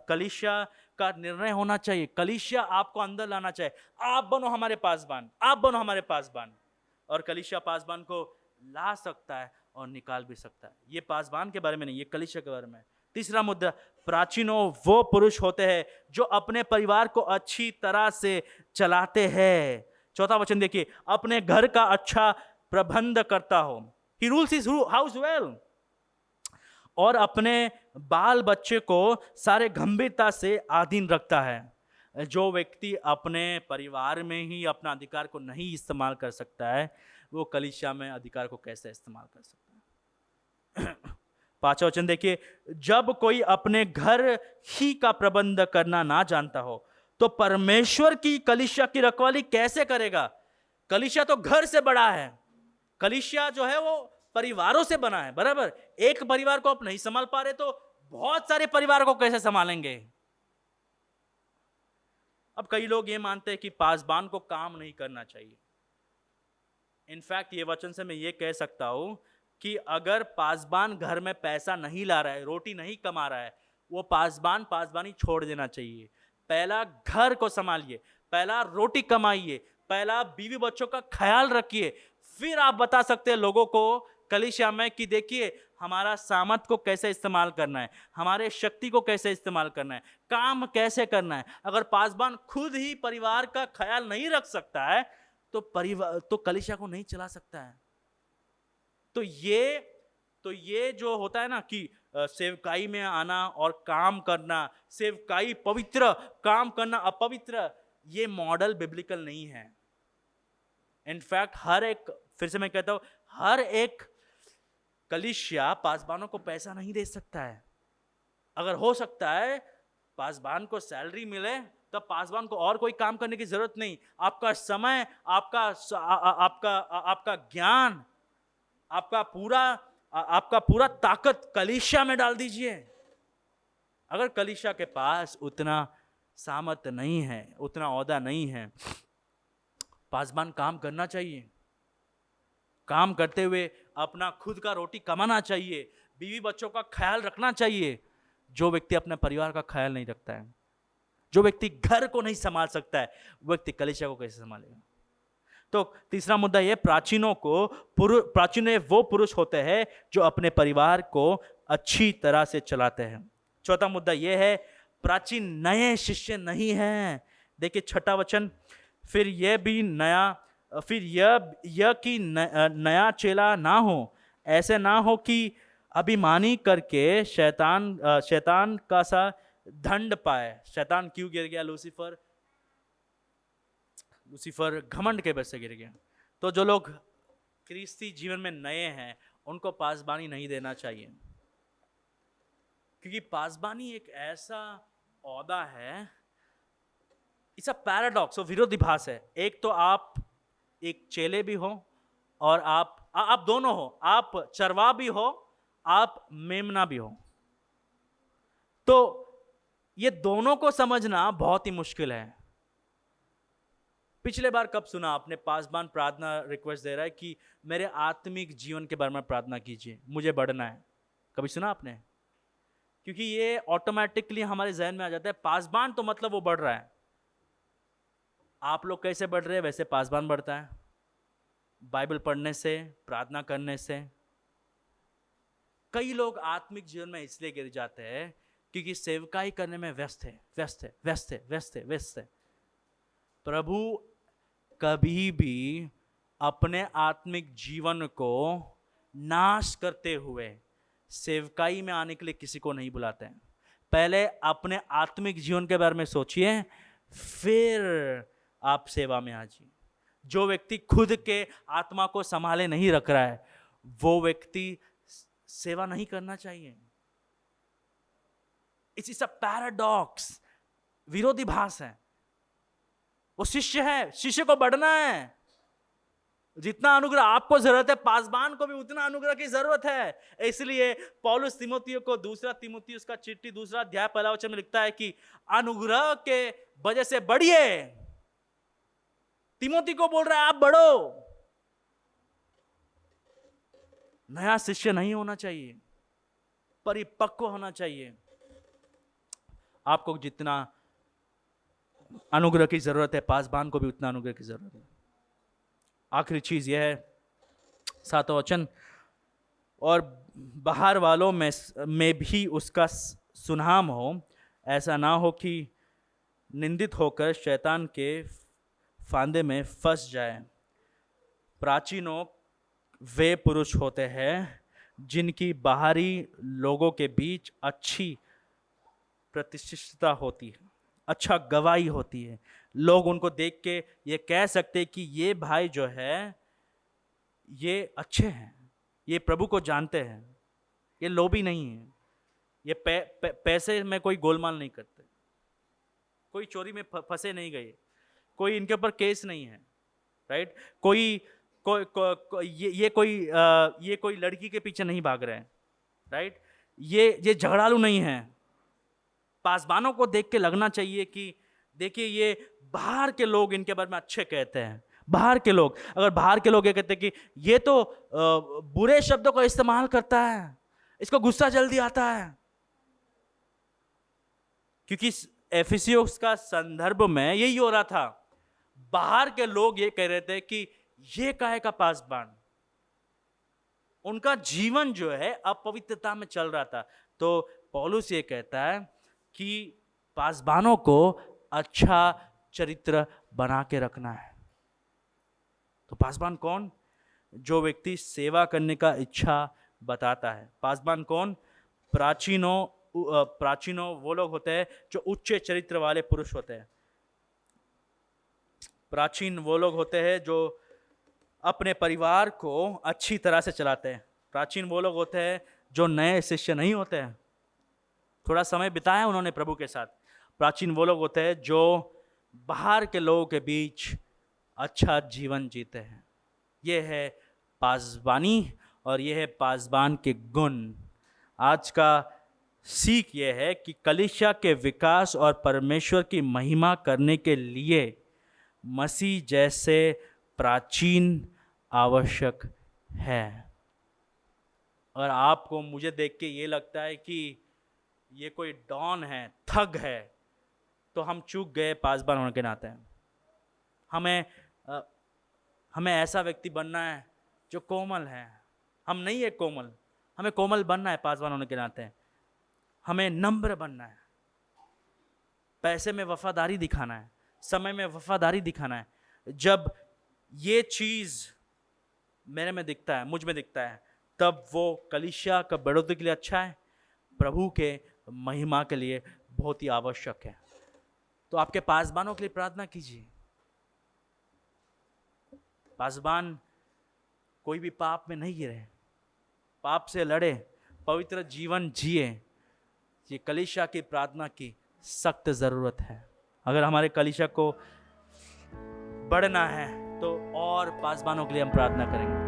कलीसिया का निर्णय होना चाहिए। कलीसिया आपको अंदर लाना चाहिए, आप बनो हमारे पासबान, आप बनो हमारे पासबान। और कलीसिया पासबान को ला सकता है और निकाल भी सकता है। ये पासबान के बारे में नहीं, ये कलीसिया के बारे में। तीसरा मुद्दा, प्राचीनों वो पुरुष होते हैं जो अपने परिवार को अच्छी तरह से चलाते हैं। चौथा वचन देखिए, अपने घर का अच्छा प्रबंध करता हो। He rules his house well। और अपने बाल बच्चे को सारे गंभीरता से अधीन रखता है। जो व्यक्ति अपने परिवार में ही अपना अधिकार को नहीं इस्तेमाल कर सकता है, वो कलीसिया में अधिकार को कैसे इस्तेमाल कर सकता है? पांचवा वचन देखिए, जब कोई अपने घर ही का प्रबंध करना ना जानता हो तो परमेश्वर की कलीसिया की रखवाली कैसे करेगा? कलीसिया तो घर से बड़ा है, कलीसिया जो है वो परिवारों से बना है, बराबर। एक परिवार को आप नहीं संभाल पा रहे तो बहुत सारे परिवार को कैसे संभालेंगे? अब कई लोग ये मानते हैं कि पासबान को काम नहीं करना चाहिए। इनफैक्ट ये वचन से मैं ये कह सकता हूं कि अगर पासबान घर में पैसा नहीं ला रहा है, रोटी नहीं कमा रहा है, वो पासबानी छोड़ देना चाहिए। पहला घर को संभालिए, पहला रोटी कमाइए, पहला बीवी बच्चों का ख्याल रखिए, फिर आप बता सकते हैं लोगों को कलीसिया में कि देखिए हमारा सामर्थ को कैसे इस्तेमाल करना है, हमारे शक्ति को कैसे इस्तेमाल करना है, काम कैसे करना है। अगर पासबान खुद ही परिवार का ख्याल नहीं रख सकता है तो कलीसिया को नहीं चला सकता है। तो ये जो होता है ना कि सेवकाई में आना और काम करना, सेवकाई पवित्र, काम करना अपवित्र, ये मॉडल बिब्लिकल नहीं है। इनफैक्ट फिर से मैं कहता हूं, हर एक कलीसिया पासबानों को पैसा नहीं दे सकता है। अगर हो सकता है पासबान को सैलरी मिले तब पासबान को और कोई काम करने की जरूरत नहीं। आपका समय, आपका ज्ञान, आपका पूरा ताकत कलीसिया में डाल दीजिए। अगर कलीसिया के पास उतना सामर्थ्य नहीं है, उतना ओहदा नहीं है, पासबान काम करना चाहिए। काम करते हुए अपना खुद का रोटी कमाना चाहिए, बीवी बच्चों का ख्याल रखना चाहिए। जो व्यक्ति अपने परिवार का ख्याल नहीं रखता है, जो व्यक्ति घर को नहीं संभाल सकता है, वो व्यक्ति कलीसिया को कैसे संभालेगा? तो तीसरा मुद्दा यह, प्राचीन वो पुरुष होते हैं जो अपने परिवार को अच्छी तरह से चलाते हैं। चौथा मुद्दा यह है, प्राचीन नए शिष्य नहीं हैं। देखिए 6वां वचन, फिर यह कि नया चेला ना हो, ऐसे ना हो कि अभिमानी करके शैतान का सा दंड पाए। शैतान क्यों गिर गया? लूसीफर घमंड के वजह से गिर गया। तो जो लोग क्रिस्ती जीवन में नए हैं उनको पासबानी नहीं देना चाहिए, क्योंकि पासबानी एक ऐसा ओहदा है, इट्स अ पैराडॉक्स, विरोधाभास है। एक तो आप एक चेले भी हो और आप दोनों हो, आप चरवा भी हो, आप मेमना भी हो। तो ये दोनों को समझना बहुत ही मुश्किल है। पिछले बार कब सुना आपने पासबान प्रार्थना रिक्वेस्ट दे रहा है कि मेरे आत्मिक जीवन के बारे में प्रार्थना कीजिए, मुझे बढ़ना है? कभी सुना आपने? क्योंकि ये ऑटोमेटिकली हमारे जहन में आ जाता है, पासबान तो मतलब वो बढ़ रहा है। आप लोग कैसे बढ़ रहे हैं वैसे पासबान बढ़ता है, बाइबल पढ़ने से, प्रार्थना करने से। कई लोग आत्मिक जीवन में इसलिए गिर जाते हैं क्योंकि सेवकाई करने में व्यस्त है। प्रभु कभी भी अपने आत्मिक जीवन को नाश करते हुए सेवकाई में आने के लिए किसी को नहीं बुलाते हैं। पहले अपने आत्मिक जीवन के बारे में सोचिए, फिर आप सेवा में आ जाइए। जो व्यक्ति खुद के आत्मा को संभाले नहीं रख रहा है, वो व्यक्ति सेवा नहीं करना चाहिए। इट्स अ पैराडॉक्स, विरोधाभास है। वो शिष्य है, शिष्य को बढ़ना है। जितना अनुग्रह आपको जरूरत है, पासबान को भी उतना अनुग्रह की जरूरत है। इसलिए पौलुस तीमुथियुस को 2 तीमुथियुस का चिट्ठी 2 अध्याय 1 वचन में लिखता है कि अनुग्रह के वजह से बढ़िए। तीमुथि को बोल रहा है आप बढ़ो। नया शिष्य नहीं होना चाहिए, परिपक्व होना चाहिए। आपको जितना अनुग्रह की जरूरत है, पासबान को भी उतना अनुग्रह की जरूरत है। आखिरी चीज यह है, 7वां वचन, और बाहर वालों में भी उसका सुनाम हो, ऐसा ना हो कि निंदित होकर शैतान के फांदे में फंस जाए। प्राचीनों वे पुरुष होते हैं जिनकी बाहरी लोगों के बीच अच्छी प्रतिष्ठितता होती है, अच्छा गवाही होती है। लोग उनको देख के ये कह सकते कि ये भाई जो है ये अच्छे हैं, ये प्रभु को जानते हैं, ये लोभी नहीं है, ये पैसे में कोई गोलमाल नहीं करते। कोई चोरी में फंसे नहीं गए, कोई इनके ऊपर केस नहीं है, राइट? कोई ये कोई लड़की के पीछे नहीं भाग रहे हैं, राइट? ये झगड़ालू नहीं है। पासबानों को देख के लगना चाहिए कि देखिए ये बाहर के लोग इनके बारे में अच्छे कहते हैं, बाहर के लोग, अगर बाहर के लोग ये कहते हैं कि ये तो बुरे शब्दों का इस्तेमाल करता है, इसको गुस्सा जल्दी आता है, क्योंकि एफिसियोस का संदर्भ में यही हो रहा था। बाहर के लोग ये कह रहे थे कि ये काहे का पासबान, उनका जीवन जो है अपवित्रता में चल रहा था। तो पौलुस ये कहता है कि पासबानों को अच्छा चरित्र बना के रखना है। तो पासबान कौन? जो व्यक्ति सेवा करने का इच्छा बताता है। पासबान कौन? प्राचीनों वो लोग होते हैं जो उच्च चरित्र वाले पुरुष होते हैं। प्राचीन वो लोग होते हैं जो अपने परिवार को अच्छी तरह से चलाते हैं। प्राचीन वो लोग होते हैं जो नए शिष्य नहीं होते हैं, थोड़ा समय बिताया उन्होंने प्रभु के साथ। प्राचीन वो लोग होते हैं जो बाहर के लोगों के बीच अच्छा जीवन जीते हैं। ये है पासबानी और ये है पासबान के गुण। आज का सीख ये है कि कलीसिया के विकास और परमेश्वर की महिमा करने के लिए मसीह जैसे प्राचीन आवश्यक है। और आपको मुझे देख के ये लगता है कि ये कोई डॉन है, थग है, तो हम चूक गए पासबान होने के नाते। हमें ऐसा व्यक्ति बनना है जो कोमल है। हम नहीं है कोमल, हमें कोमल बनना है पासबान होने के नाते। हमें नम्र बनना है, पैसे में वफादारी दिखाना है, समय में वफादारी दिखाना है। जब ये चीज़ मेरे में दिखता है, मुझ में दिखता है, तब वो कलीसिया का बढ़ोतरी के लिए अच्छा है, प्रभु के महिमा के लिए बहुत ही आवश्यक है। तो आपके पासबानों के लिए प्रार्थना कीजिए। पासबान कोई भी पाप में नहीं गिरे, पाप से लड़े, पवित्र जीवन जिए। ये कलीसिया की प्रार्थना की सख्त ज़रूरत है। अगर हमारे कलीसिया को बढ़ना है तो और पासबानों के लिए हम प्रार्थना करेंगे।